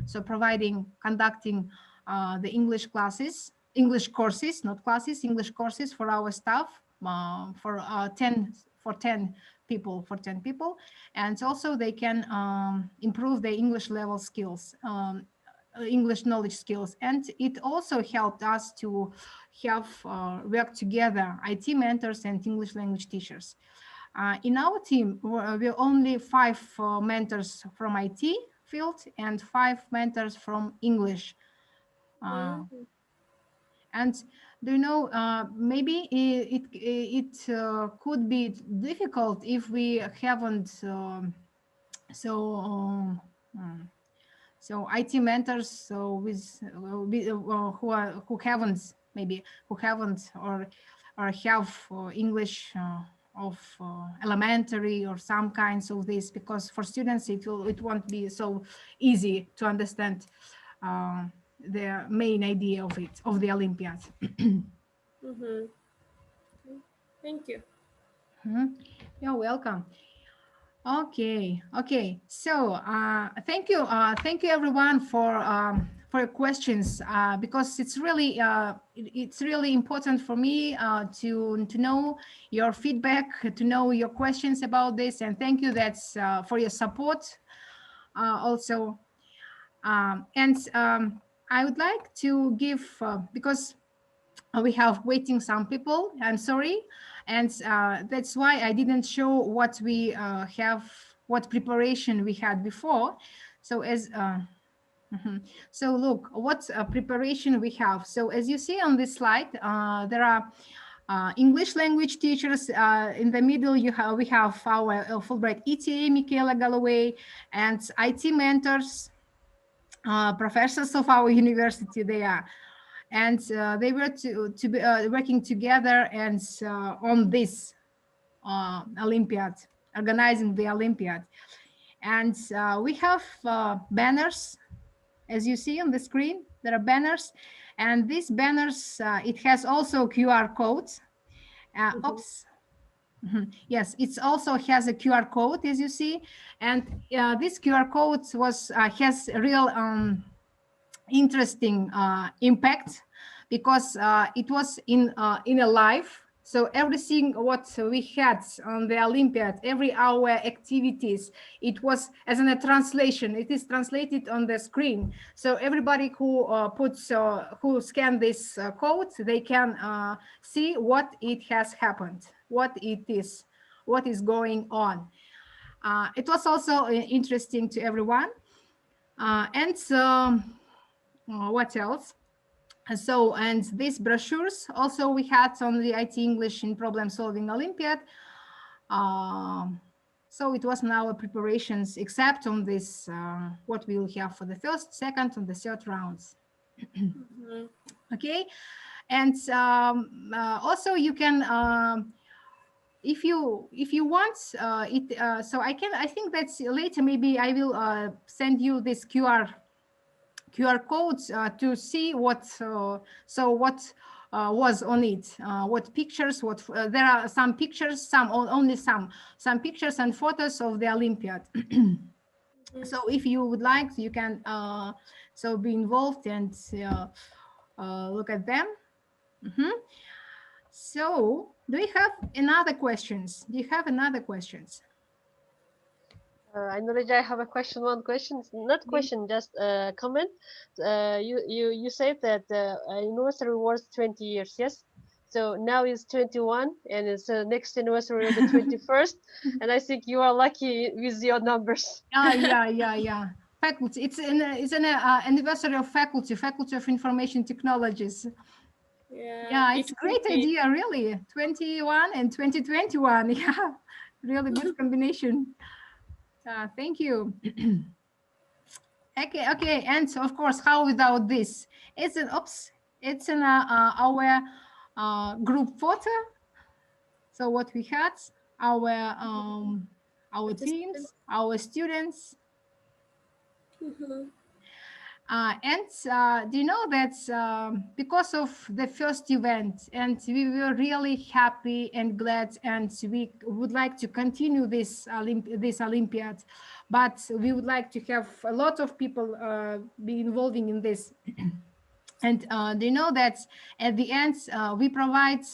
so conducting the English classes, English courses, not classes, English courses for our staff, for 10 people, and also they can improve their English level skills, English knowledge skills. And it also helped us to have work together, IT mentors and English language teachers. In our team, we're only 5 mentors from IT field and 5 mentors from English. And do you know, maybe it could be difficult if we haven't so IT mentors so who haven't or have English of elementary or some kinds of this, because for students it won't be so easy to understand the main idea of the Olympiad. Thank you. You're welcome. Okay. So thank you everyone for your questions, because it's really important for me to know your feedback, to know your questions about this, and thank you for your support also. I would like to give because we have waiting some people, I'm sorry, and that's why I didn't show what we have, what preparation we had before. So so look what preparation we have. So as you see on this slide, there are English language teachers. In the middle, we have our Fulbright ETA, Michaela Galloway, and IT mentors, professors of our university they are. And they were to be working together and on this Olympiad, organizing the Olympiad. And we have banners, as you see on the screen. There are banners, and these banners, it has also QR codes. Oops. Yes, it also has a QR code, as you see, and this QR code has real interesting impact, because it was in a live. So everything what we had on the Olympiad, every hour activities, it was as in a translation. It is translated on the screen. So everybody who who scan this code, they can see what it has happened, what is going on. It was also interesting to everyone. And what else? So, and these brochures also we had on the IT English in Problem Solving Olympiad. So it was now preparations, except on this, what we will have for the first, second, and the third rounds. Okay, and also you can, if you want it, so I think that's later. Maybe I will send you this QR codes to see what was on it, what pictures, there are some pictures, only some pictures and photos of the Olympiad. So if you would like, you can so be involved and look at them. So do you have another questions? Do you have another questions? I know that I have a question. One question, not question, just a comment. You said that anniversary was 20 years, yes? So now it's 21, and it's next anniversary will be 21st. And I think you are lucky with your numbers. Yeah. Faculty. It's an anniversary of Faculty of Information Technologies. Yeah, it's a great idea, really. 21 and 2021. Yeah, really good combination. Thank you. Okay, and so of course, how without this? It's in our group photo. So what we had, our teams, our students. And do you know that because of the first event, and we were really happy and glad, and we would like to continue this Olympiad, but we would like to have a lot of people be involving in this. And do you know that at the end, we provide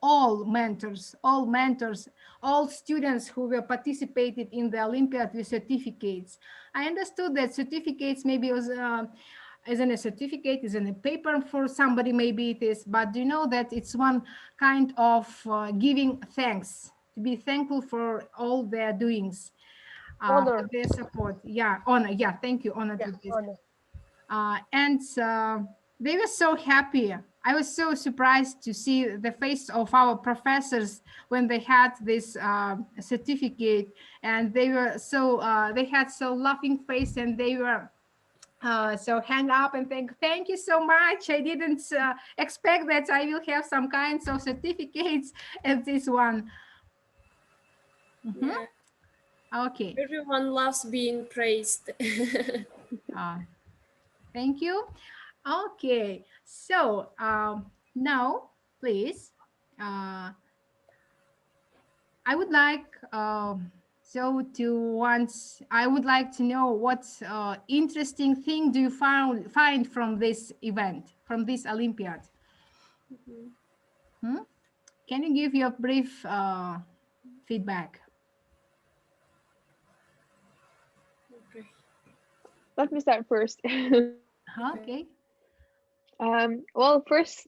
all mentors, all students who were participated in the Olympiad with certificates. I understood that certificates maybe was isn't a certificate, isn't a paper for somebody, maybe it is, but do you know that it's one kind of giving thanks, to be thankful for all their doings, for their support. Yeah, honor. Yeah, thank you, honor. Yeah, honor. And they were so happy. I was so surprised to see the face of our professors when they had this certificate, and they were so they had so laughing face, and they were so hang up and thank you so much. I didn't expect that I will have some kinds of certificates as this one. Yeah. Okay. Everyone loves being praised. Thank you. Okay, so now, please, I would like I would like to know what interesting thing do you find from this event, from this Olympiad? Can you give your brief feedback? Okay. Let me start first. Okay. Well, first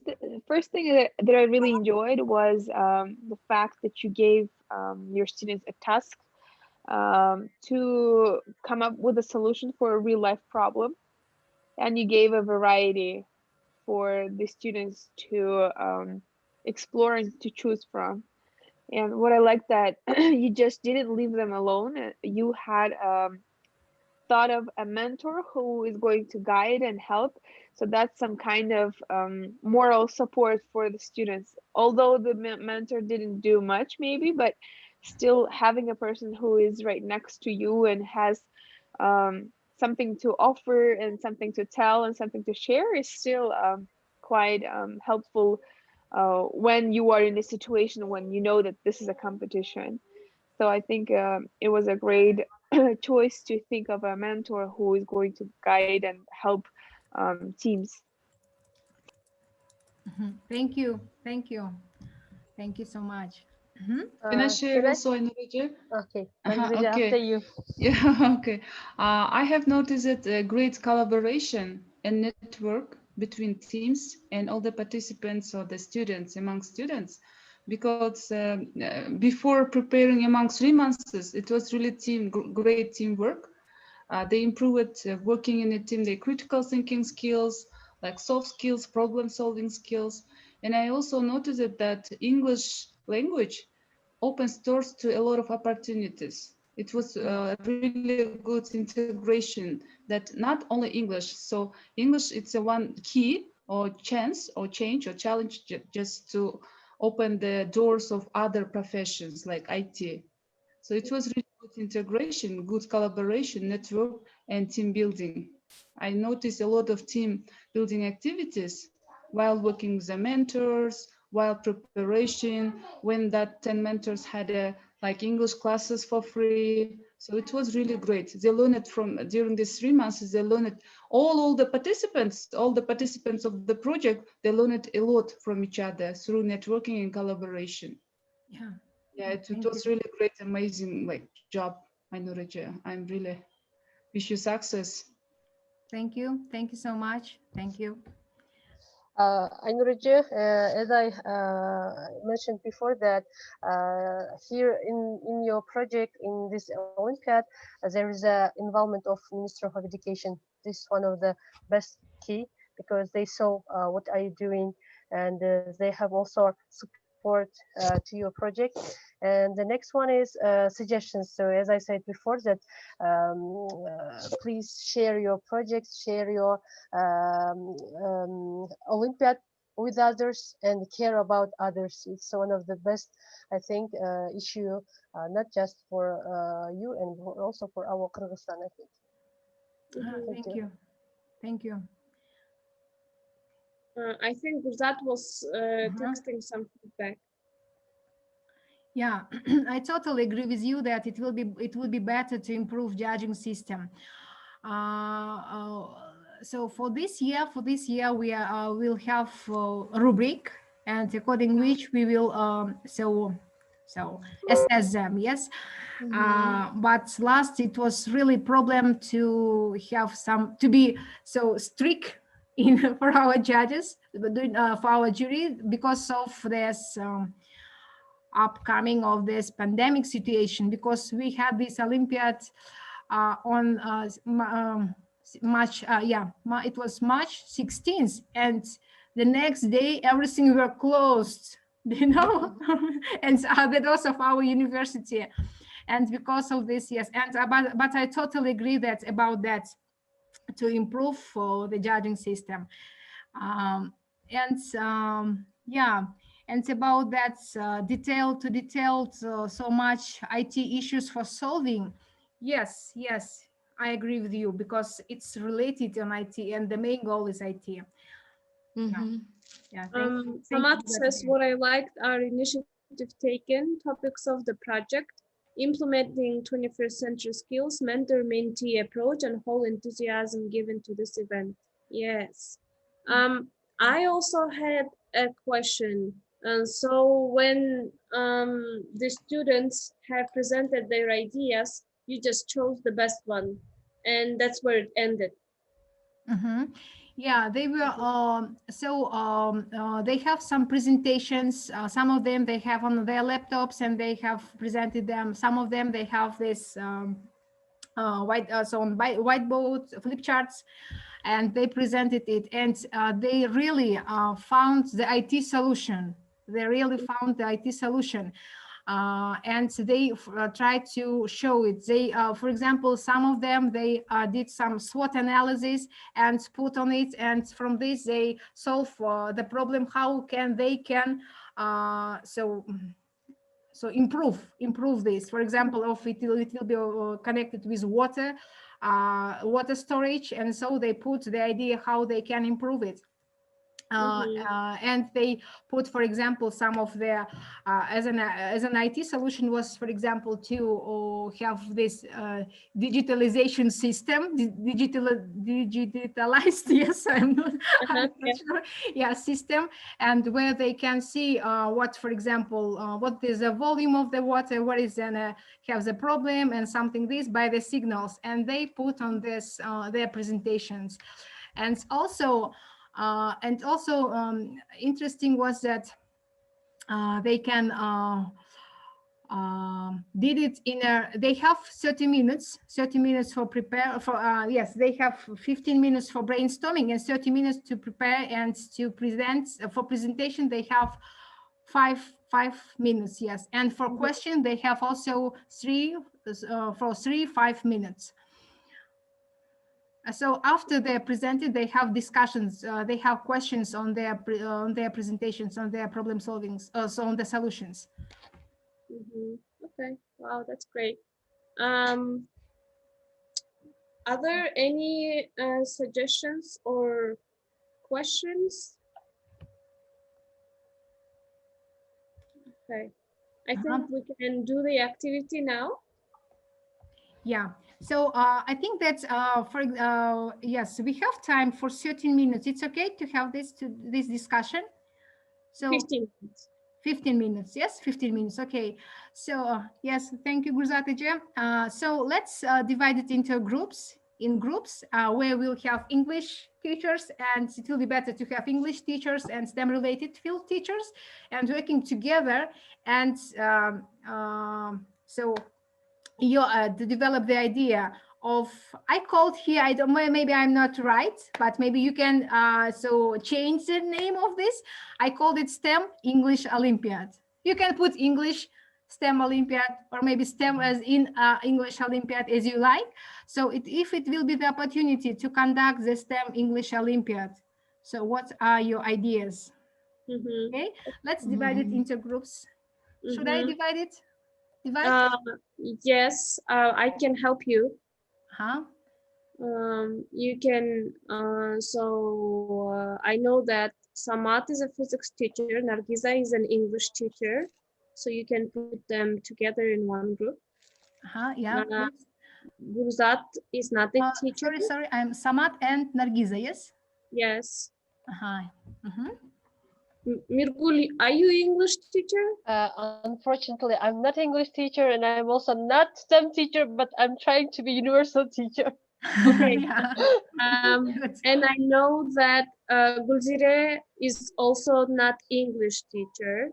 thing that I really enjoyed was the fact that you gave your students a task to come up with a solution for a real life problem, and you gave a variety for the students to explore and to choose from. And what I like that you just didn't leave them alone. You had thought of a mentor who is going to guide and help. So that's some kind of moral support for the students. Although the mentor didn't do much, maybe, but still having a person who is right next to you and has something to offer and something to tell and something to share is still quite helpful when you are in a situation when you know that this is a competition. So I think it was a great choice to think of a mentor who is going to guide and help teams. Thank you. Thank you. Thank you so much. Can I share Can I? also, Anurja? Okay, Okay. after you. Yeah, okay. I have noticed a great collaboration and network between teams and all the participants or the students among students, because before preparing among 3 months, it was really great teamwork. They improved working in a team, their critical thinking skills, like soft skills, problem solving skills. And I also noticed that English language opens doors to a lot of opportunities. It was a really good integration that not only English. So English, it's a one key or chance or change or challenge just to open the doors of other professions like IT. So it was really good integration, good collaboration, network, and team building. I noticed a lot of team building activities while working with the mentors, while preparation, when that 10 mentors had like English classes for free. So it was really great. They learned from, during these 3 months, they learned all the participants of the project, they learned a lot from each other through networking and collaboration. Yeah. Yeah, it Thank was you. really great, amazing like job, Ainurja. I'm really wish you success. Thank you. Thank you so much. Thank you. Ainurja, as I mentioned before that here in your project in this Olympiad, there is a involvement of Ministry of Education. This is one of the best key because they saw what are you doing, and they have also support to your project. And the next one is suggestions. So as I said before that please share your projects, share your Olympiad with others and care about others. It's one of the best, I think, issue, not just for you and also for our Kyrgyzstan, I think. Thank you. Thank you. I think that was texting some feedback. Yeah, I totally agree with you that it would be better to improve judging system. So for this year, we will have a rubric, and according which we will assess them. Yes, but last it was really problem to have to be so strict in for our judges, for our jury, because of this. Upcoming of this pandemic situation, because we had this Olympiad on March, it was March 16th, and the next day everything were closed, you know, and the doors of our university. And because of this, yes, and but I totally agree that about that to improve the judging system. Yeah, and about that detailed so much IT issues for solving. Yes, I agree with you, because it's related on IT and the main goal is IT. Yeah, Samat says what I liked are initiative taken, topics of the project, implementing 21st century skills, mentor-mentee approach, and whole enthusiasm given to this event. Yes. I also had a question. So when the students have presented their ideas, you just chose the best one, and that's where it ended. Yeah, they were they have some presentations. Some of them they have on their laptops and they have presented them. Some of them they have this on whiteboard flip charts, and they presented it, and they really found the IT solution. they really found the IT solution. And they try to show it. They, for example, some of them, they did some SWOT analysis and put on it, and from this they solve the problem. How can they can so improve this? For example, if it will be connected with water storage, and so they put the idea how they can improve it. And they put, for example, some of their as an IT solution was, for example, to have this digitalization system, digitalized. Yes, I'm not sure. Yeah, system, and where they can see what, for example, what is the volume of the water, what is gonna have the problem, and something this by the signals, and they put on this their presentations, and also. Interesting was that they can did it in a. They have 30 minutes for prepare for. Yes, they have 15 minutes for brainstorming and 30 minutes to prepare and to present. For presentation, they have five minutes. Yes, and for question, they have also 5 minutes. So after they're presented, they have discussions. They have questions on their presentations, on their problem solvings, so on the solutions. Okay, wow, that's great. Are there any suggestions or questions? Okay, I think we can do the activity now. Yeah. So I think that's yes, we have time for 13 minutes. It's okay to have this discussion. So 15 minutes. 15 minutes. Yes, 15 minutes. Okay. So yes, thank you, Guzatije. So let's divide it into groups. In groups where we'll have English teachers, and it will be better to have English teachers and STEM-related field teachers, and working together. And so you to develop the idea of, I called here, I don't, maybe I'm not right, but maybe you can so change the name of this. I called it STEM English Olympiad. You can put English STEM Olympiad, or maybe STEM as in English Olympiad, as you like. So if it will be the opportunity to conduct the STEM English Olympiad, so what are your ideas? Okay, let's divide it into groups. Should I divide it? Yes, I can help you. Huh? You can, I know that Samat is a physics teacher, Nargiza is an English teacher, so you can put them together in one group. Yeah. Gurzat is not a teacher. Sorry, I'm Samat and Nargiza, yes? Yes. Mirgul, are you English teacher? Unfortunately, I'm not English teacher, and I'm also not STEM teacher, but I'm trying to be universal teacher. Okay. And I know that Gulzire is also not English teacher.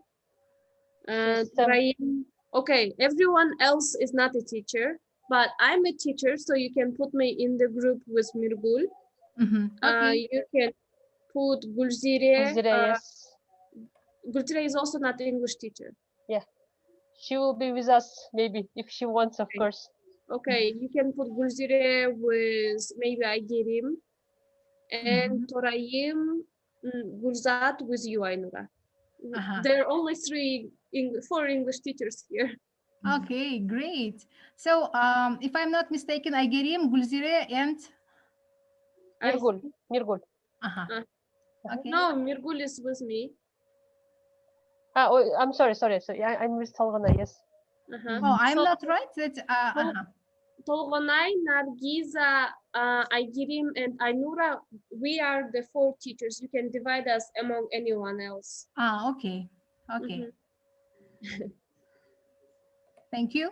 Okay, everyone else is not a teacher, but I'm a teacher, so you can put me in the group with Mirgul. Okay. You can put Gulzire. Yes. Gulzire is also not an English teacher. Yeah, she will be with us maybe if she wants, of course. Okay, you can put Gulzire with maybe Aygerim, and Torayim, Gulzat with you, Ainura. There are only four English teachers here. Okay, great. So if I'm not mistaken, Aygerim, Gulzire, and Mirgul. Okay. No, Mirgul is with me. I'm sorry. So yeah, I'm with Talgana, yes. Oh, I'm not right. That's Tolganay, Nargiza, Aygerim, and Ainura, we are the four teachers. You can divide us among anyone else. Okay. Okay. Thank you.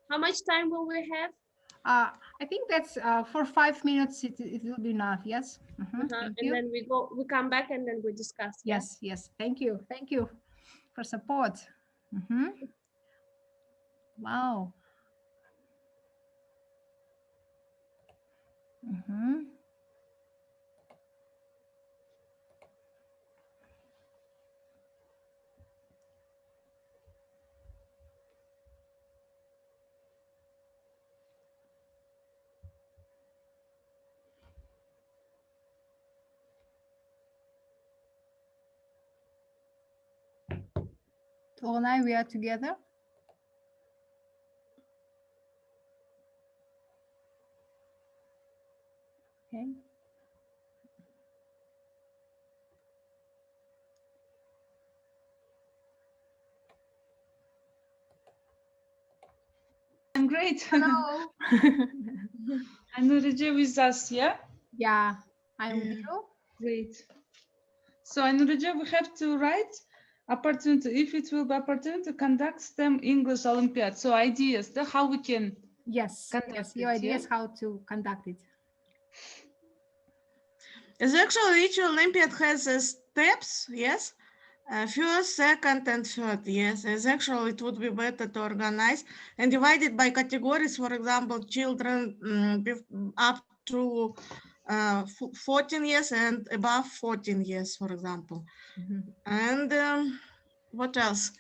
How much time will we have? I think that's for 5 minutes. It will be enough. Yes. And then we come back and then we discuss. Yes. Thank you for support. Wow. Tolunay, we are together. Okay. I'm great. Hello. I know Recep with us, yeah? Yeah, I'm with you. Great. So I know Recep, we have to write opportunity, if it will be opportunity to conduct STEM English Olympiad. So ideas, how we can Yes, conduct yes. it, Your idea yeah? is how to conduct it. As actually each Olympiad has steps, yes. First, second, and third, yes. As actually it would be better to organize and divide it by categories. For example, children up to 14 years and above 14 years, for example. And what else?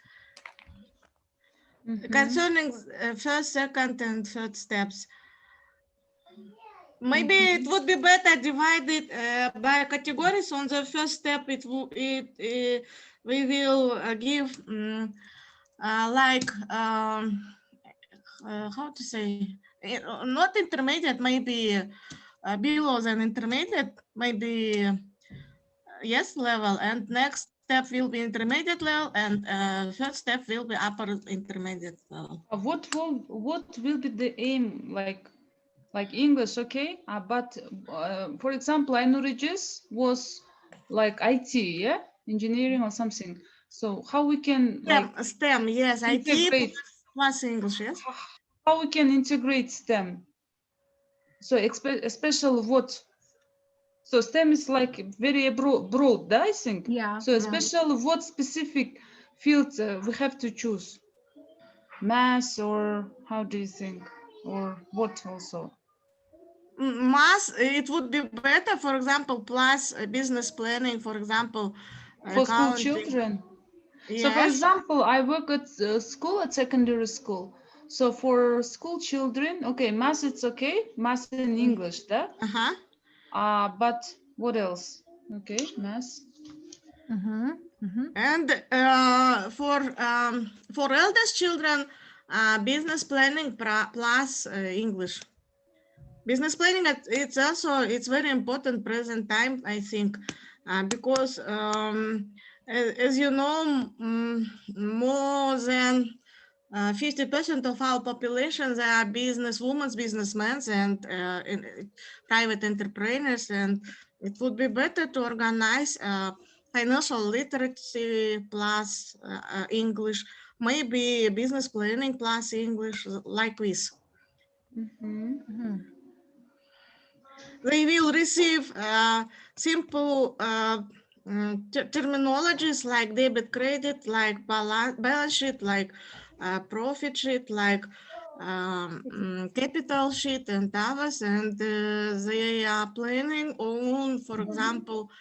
Concerning first, second, and third steps, maybe it would be better divided by categories. On the first step, we will give like how to say, not intermediate, maybe below than intermediate, maybe yes level, and next step will be intermediate level, and third step will be upper intermediate level. What will be the aim, like English, okay? But for example, I know Regis was like IT, yeah, engineering or something. So how we can STEM, yes, integrate, IT plus English, yes. how we can integrate STEM? So especially what? So STEM is like very broad, I think. Yeah. So especially what specific fields we have to choose? Math, or how do you think? Or what also? Math, it would be better, for example, plus business planning, for example, For school accounting. children? Yes. So for example, I work at school, at secondary school. So for school children, okay, math it's okay, math and English, да? But what else? Okay, math. And for eldest children, business planning plus English. Business planning, it's very important present time, I think, because as you know, more than 50% of our population, they are businesswomen, businessmen, and private entrepreneurs, and it would be better to organize financial literacy plus English, maybe business planning plus English, like this. They will receive simple terminologies like debit, credit, like balance sheet, like profit sheet, like capital sheet and others, and they are planning on, for example,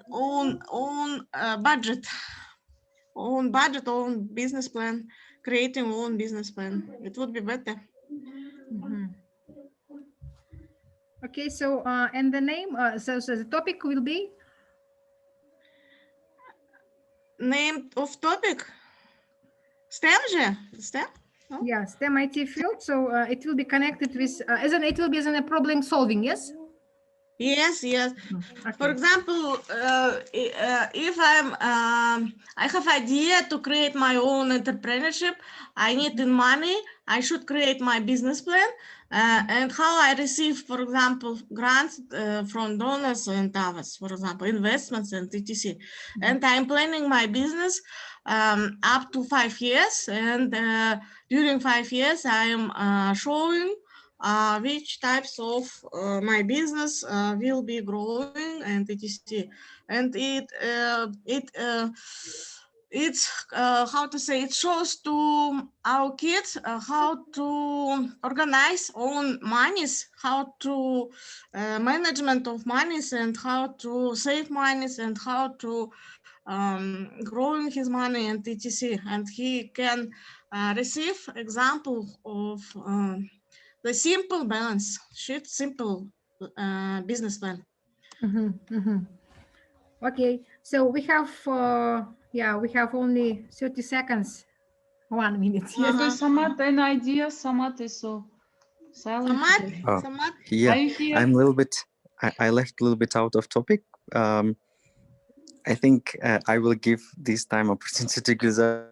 own budget, own business plan, creating own business plan. It would be better. Okay, so and the name, so the topic will be? Name of topic? STEM, STEM? No? Yeah, STEM IT field. So it will be connected with, it will be as a problem solving, yes? Yes, yes. Okay. For example, if I have idea to create my own entrepreneurship, I need money, I should create my business plan, and how I receive, for example, grants from donors and others, for example, investments and etc. And I'm planning my business up to 5 years, and during 5 years, I am showing which types of my business will be growing and etc. And it's how to say, it shows to our kids how to organize own monies, how to management of monies, and how to save monies, and how to growing his money and etc. And he can receive example of the simple balance sheet, simple business plan. Okay, So we have, yeah, we have only 30 seconds. 1 minute. Yes. Okay, Samat, any ideas? Samat is so silent Samat, today. Oh, Samat. yeah, Are you here? I'm a little bit. I left a little bit out of topic. I think I will give this time opportunity to Güzel.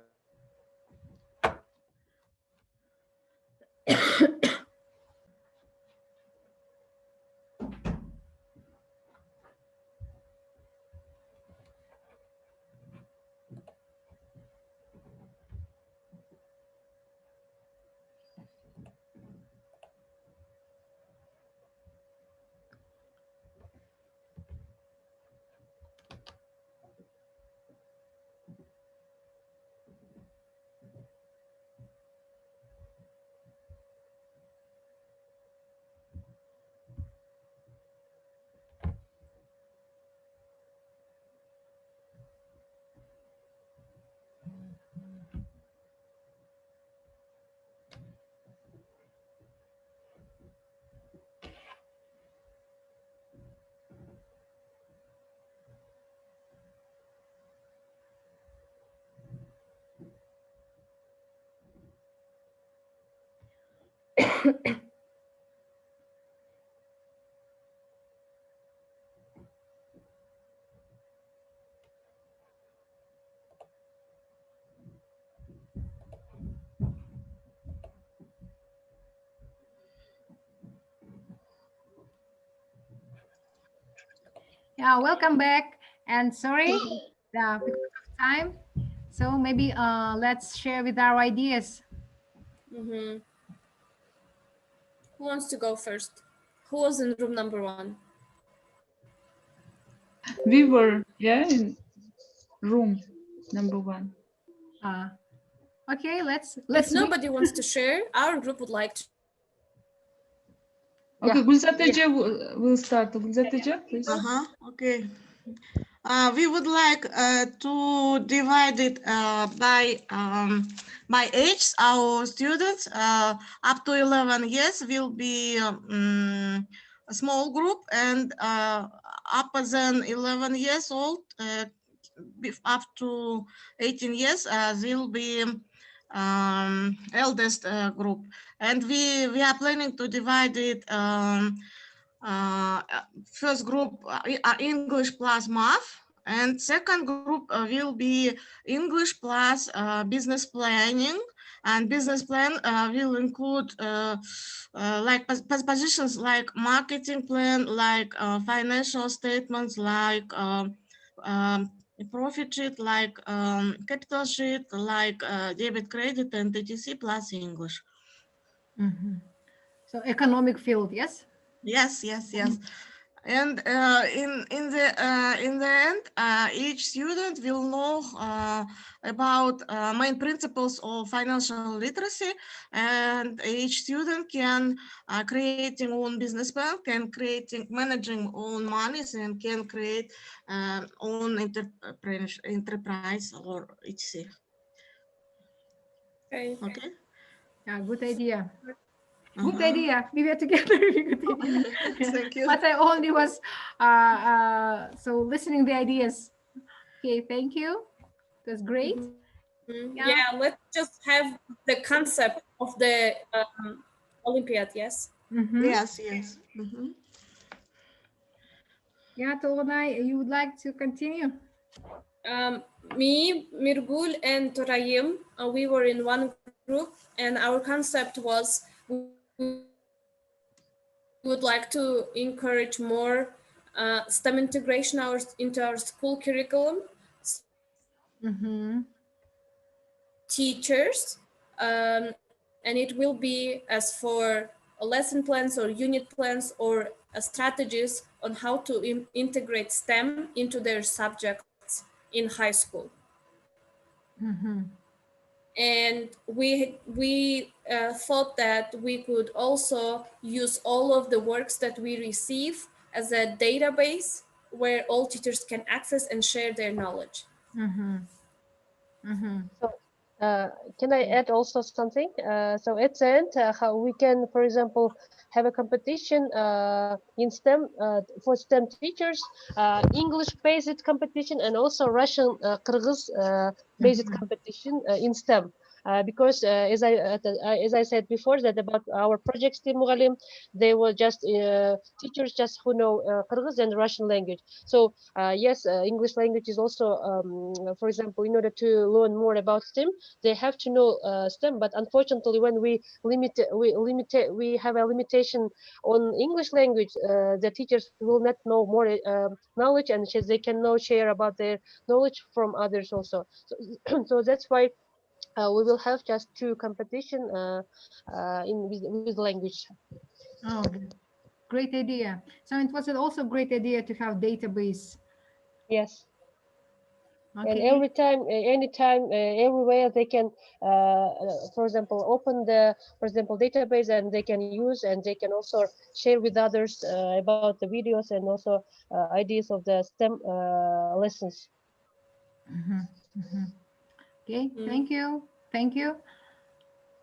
Yeah, welcome back. And sorry, because of time. So maybe let's share with our ideas. Mm-hmm. Who wants to go first? Who was in room number 1? We were, yeah, in room number 1. Okay, let's If meet. nobody wants to share, our group would like to. Okay, Yeah. Gulzat Ece will start. Gulzat Ece, please. Okay. We would like to divide it by age. Our students up to 11 years will be a small group, and upper than 11 years old, up to 18 years, will be eldest group. And we are planning to divide it first group English plus math, and second group will be English plus business planning, and business plan will include like positions like marketing plan, like financial statements, like profit sheet, like capital sheet, like debit, credit, and etc. plus English. So economic field, yes? Yes. And in the end, each student will know about main principles of financial literacy, and each student can creating own business plan, can creating managing own monies, and can create own enterprise or etc. Okay. Yeah, good idea. Good Uh-huh. idea. We were together. Good idea. Thank you. But I only was so listening the ideas. Okay, thank you. That's great. Yeah, let's just have the concept of the Olympiad, yes? Yes. Yeah, Tolonai, you would like to continue? Me, Mirgul, and Torayim, we were in one group, and our concept was we would like to encourage more STEM integration into our school curriculum. Teachers, and it will be as for lesson plans or unit plans or strategies on how to integrate STEM into their subjects in high school. And we thought that we could also use all of the works that we receive as a database where all teachers can access and share their knowledge. So can I add also something? So at the end, how we can, for example, have a competition in STEM for STEM teachers, English-based competition, and also Russian Kyrgyz-based competition in STEM. Because as I said before, that about our project STEM Mugalim, they were just teachers just who know Kyrgyz and Russian language. So yes, English language is also, for example, in order to learn more about STEM, they have to know STEM. But unfortunately, when we have a limitation on English language, the teachers will not know more knowledge, and they cannot share about their knowledge from others also. So, so that's why we will have just two competition with language. Oh, great idea. So it was also a great idea to have database. Yes. And Okay. every time, anytime, everywhere they can, for example, open the, for example, database, and they can use, and they can also share with others about the videos and also ideas of the STEM lessons. Okay, thank you. Thank you.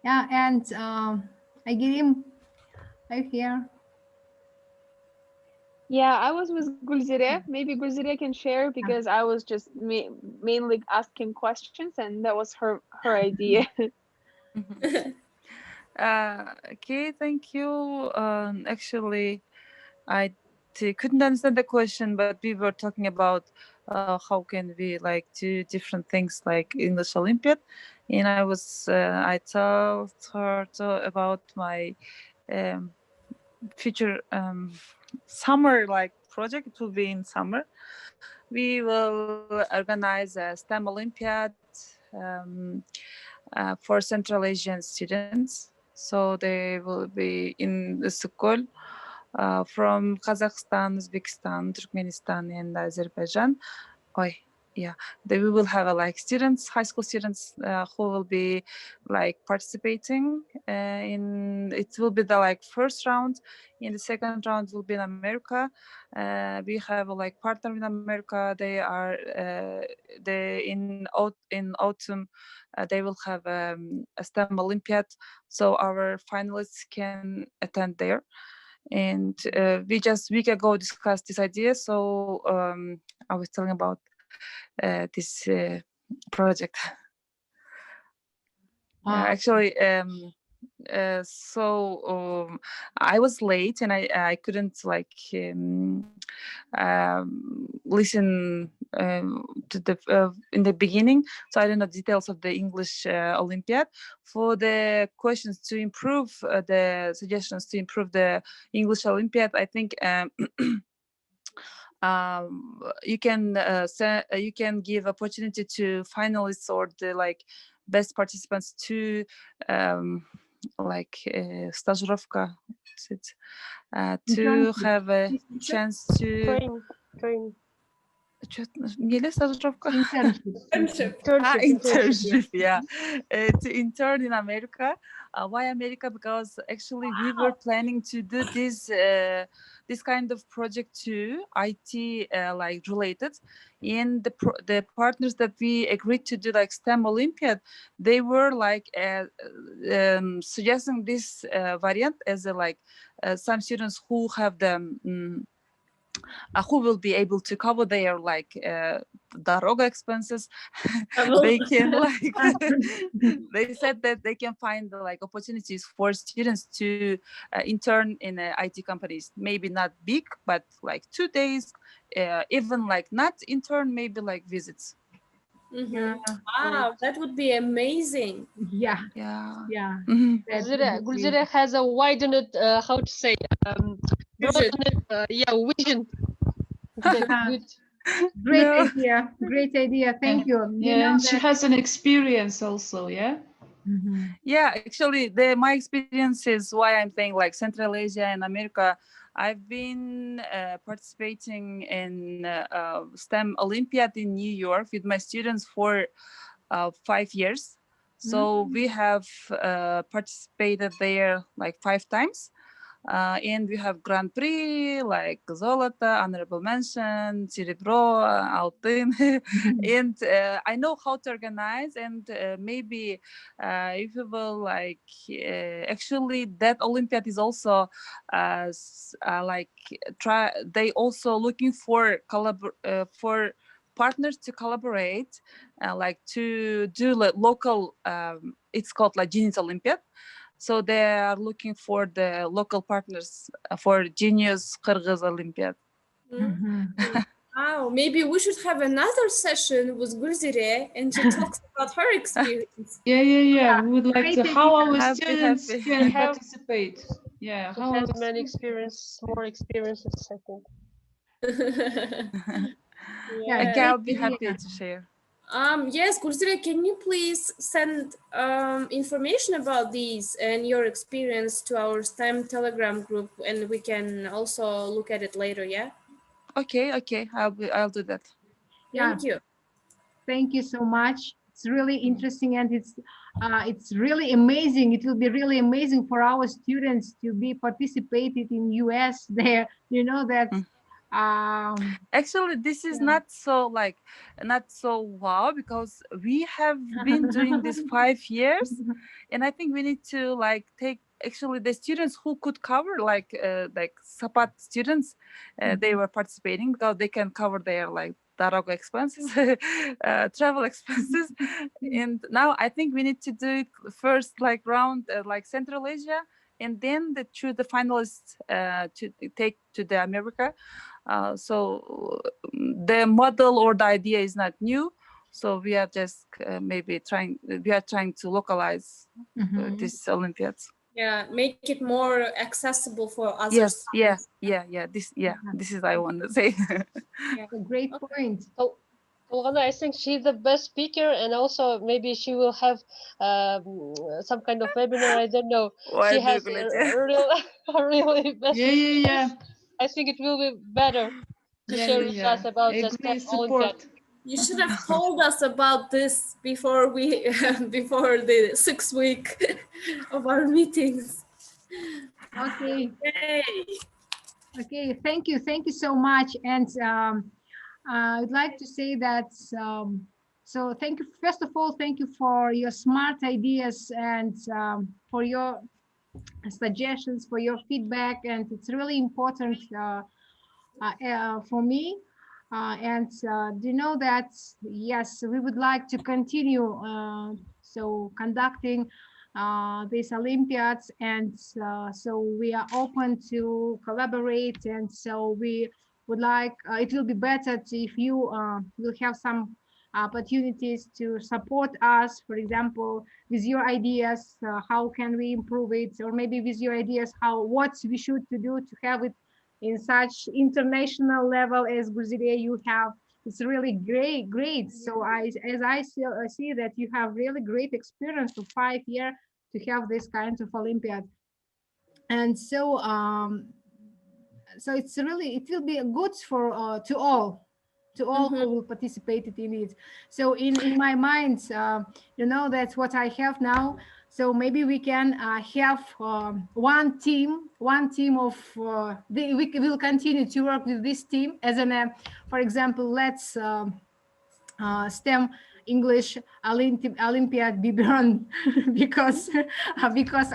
Yeah, and I give him right here. Yeah, I was with Gulzire. Maybe Gulzire can share because I was just mainly asking questions, and that was her idea. Okay, thank you. Actually, I couldn't understand the question, but we were talking about how can we like do different things like English Olympiad, and I told her about my future summer like project. It will be in summer. We will organize a STEM Olympiad for Central Asian students. So they will be in the school from Kazakhstan, Uzbekistan, Turkmenistan, and Azerbaijan. Yeah, we will have like students, high school students who will be like participating in. It will be the like first round. In the second round will be in America. We have like partner in America. They in autumn they will have a STEM Olympiad, so our finalists can attend there. And we just week ago discussed this idea, so I was telling about this project. Actually, so I was late and I couldn't like listen to the in the beginning, so I don't know details of the English Olympiad. For the questions to improve, the suggestions to improve the English Olympiad, I think you can give opportunity to finalists or the like best participants to like стажировка, to have a chance to train. Internship, yeah. To intern in America. Why America? Because actually we were planning to do this kind of project too, IT like related. And the partners that we agreed to do like STEM Olympiad, they were like suggesting this variant as a like some students who have the who will be able to cover their like daroga expenses. They can like they said that they can find like opportunities for students to intern in IT companies, maybe not big, but like 2 days, even like not intern, maybe like visits. Wow, that would be amazing. Yeah. Gulzire has a widened how to say vision. Good. Great idea. Thank you. Yeah, and she has an experience also. Yeah. Yeah, actually, my experience is why I'm saying like Central Asia and America. I've been participating in STEM Olympiad in New York with my students for 5 years. So we have participated there like 5 times. And we have Grand Prix like Zolota, Honorable Mention, Cerebro, Altın. And I know how to organize, and maybe if we will like actually that Olympiad is also like try they also looking for for partners to collaborate, like to do local. It's called like Genius Olympiad. So they are looking for the local partners for Genius Kyrgyz Olympiad. Wow, maybe we should have another session with Gulzire and she talks about her experience. Yeah. We would like Great to how idea. our Happy, students happy. can have- participate. Yeah, She how has our many students- more experiences, I think. Yeah, Okay, great I'll be idea. happy to share. Yes, Gulzire, can you please send information about these and your experience to our STEM Telegram group, and we can also look at it later, yeah? Okay, I'll do that. Yeah. Thank you. Thank you so much. It's really interesting, and it's really amazing. It will be really amazing for our students to be participated in US there. You know that. Actually, this is Yeah. not so like not so wow, because we have been doing this 5 years, and I think we need to like take actually the students who could cover like Sapat students, they were participating because they can cover their like Daroga expenses, travel expenses. And now I think we need to do it first like round like Central Asia, and then choose the finalists to take to the America. So the model or the idea is not new. So we are just maybe trying to localize these Olympiads. Yeah, make it more accessible for others. Yes, this is I want to say. A great point. Tolgana, I think she's the best speaker, and also maybe she will have some kind of webinar. I don't know. Why She do you has glad? a really best. Yeah. I think it will be better to share with us about the Agree, STEM Olympiad. support. You should have told us about this before we before the 6 week of our meetings. Okay. Yay. Okay. Thank you so much. And I'd like to say that. So thank you. First of all, thank you for your smart ideas and for your suggestions, for your feedback, and it's really important for me. And do you know that yes, we would like to continue so conducting these Olympiads, and so we are open to collaborate, and so we would like it will be better if you will have some opportunities to support us, for example, with your ideas, how can we improve it, or maybe with your ideas, what we should to do to have it in such international level as Guzire you have. It's really great. So as I see that you have really great experience for 5 years to have this kind of Olympiad. And so so it will be good for to all who will participate in it. So in my mind, you know, that's what I have now. So maybe we can have one team of we will continue to work with this team as an for example, let's STEM English Olympiad Biberon because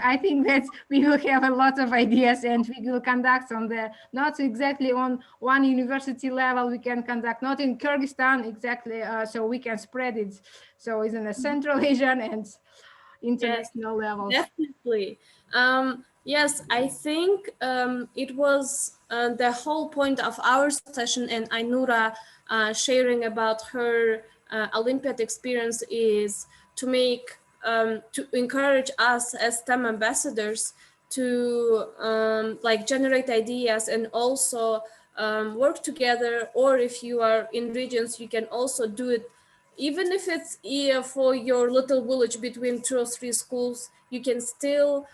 I think that we will have a lot of ideas, and we will conduct on the not exactly on one university level. We can conduct not in Kyrgyzstan exactly, so we can spread it. So it's in a Central Asian and international levels. Definitely. Yes, I think it was the whole point of our session, and Ainura sharing about her Olympiad experience is to make to encourage us as STEM ambassadors to like generate ideas and also work together, or if you are in regions, you can also do it. Even if it's for your little village between 2 or 3 schools, you can still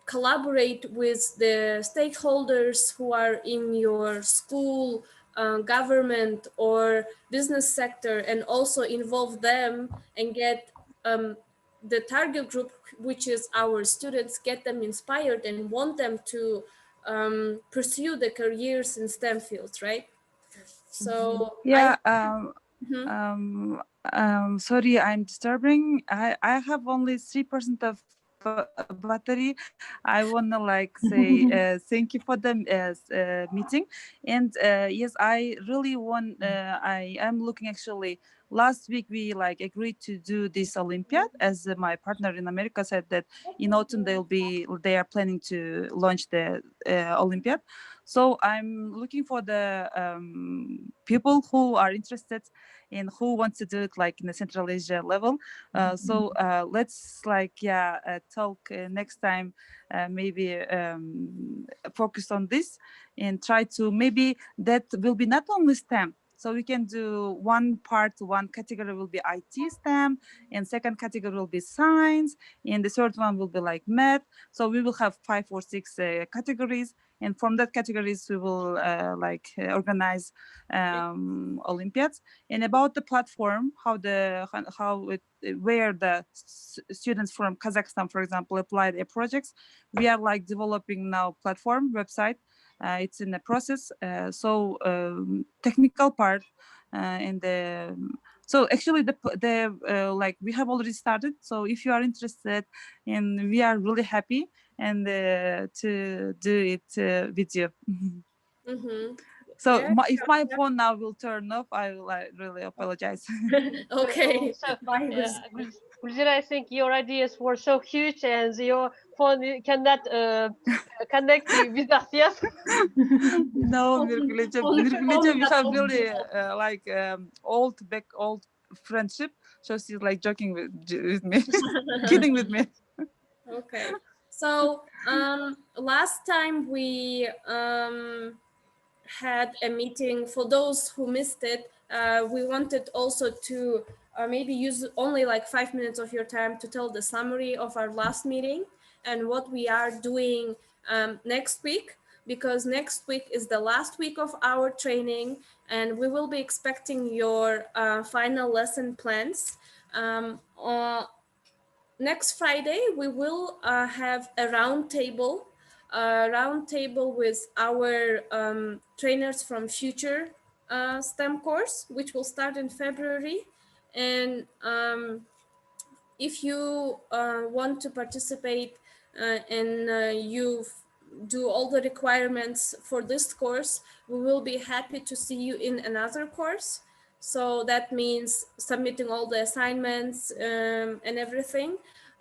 collaborate with the stakeholders who are in your school, government or business sector, and also involve them and get the target group, which is our students, get them inspired and want them to pursue the careers in STEM fields, right? So Yeah. Mhm. Sorry, I'm disturbing. I have only 3% of battery. I wanna like say thank you for the meeting, and yes, I really want. I am looking actually. Last week we like agreed to do this Olympiad, as my partner in America said that in autumn they are planning to launch the Olympiad. So I'm looking for the people who are interested and who wants to do it like in the Central Asia level. So let's like talk next time, maybe focus on this and try to maybe that will be not only STEM. So we can do one category will be IT STEM, and second category will be science, and the third one will be like math. So we will have 5 or 6 categories, and from that categories we will organize Olympiads. And about the platform, where the students from Kazakhstan, for example, apply their projects, we are like developing now platform website. It's in the process. So technical part and the so actually the like we have already started. So if you are interested, and we are really happy and to do it with you. Mhm. So Yeah. if my phone now will turn off, I will really apologize. Okay. So, Bye. Gulzira, I think your ideas were so huge, and your phone cannot connect with us. Yes. No, Mirgulija, we have really like old friendship. So she's like joking with me, kidding with me. Okay. So last time we had a meeting. For those who missed it, we wanted also to maybe use only like 5 minutes of your time to tell the summary of our last meeting and what we are doing next week, because next week is the last week of our training and we will be expecting your final lesson plans. Next Friday, we will have a roundtable with our trainers from Future STEM course, which will start in February. And if you want to participate and you do all the requirements for this course, we will be happy to see you in another course. So that means submitting all the assignments and everything.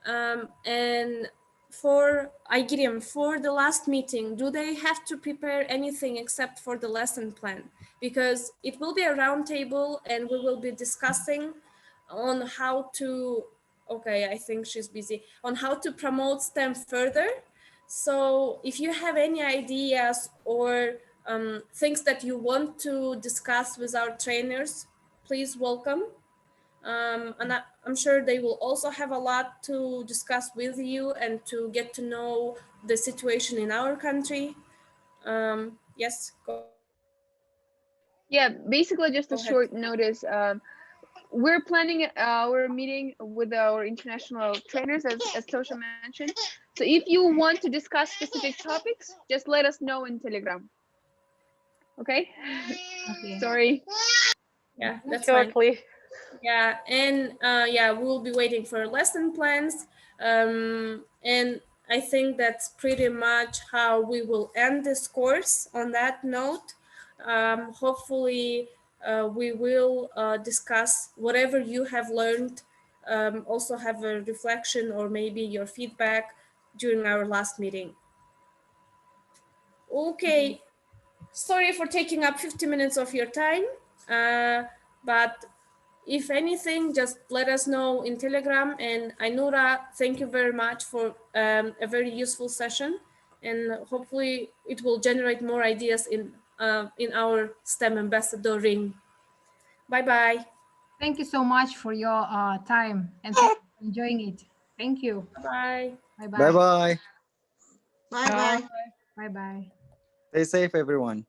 And for Aygrim, for the last meeting, do they have to prepare anything except for the lesson plan? Because it will be a roundtable and we will be discussing on how to, okay, I think she's busy, on how to promote STEM further. So if you have any ideas or things that you want to discuss with our trainers, please welcome. And I'm sure they will also have a lot to discuss with you and to get to know the situation in our country. Yes, go ahead. Yeah, basically just a short notice. We're planning our meeting with our international trainers, as Tosha mentioned. So if you want to discuss specific topics, just let us know in Telegram. Okay? Okay. Sorry. Yeah, that's fine. Shortly. Yeah, and yeah, we'll be waiting for lesson plans. And I think that's pretty much how we will end this course on that note. Hopefully, we will discuss whatever you have learned, also have a reflection or maybe your feedback during our last meeting. Okay, sorry for taking up 50 minutes of your time, but if anything, just let us know in Telegram. And Ainura, thank you very much for a very useful session. And hopefully it will generate more ideas in our STEM ambassador ring. Bye-bye. Thank you so much for your time and thank you for enjoying it. Thank you. Bye. Bye Bye bye. bye. Bye bye. Bye bye. Stay safe, everyone.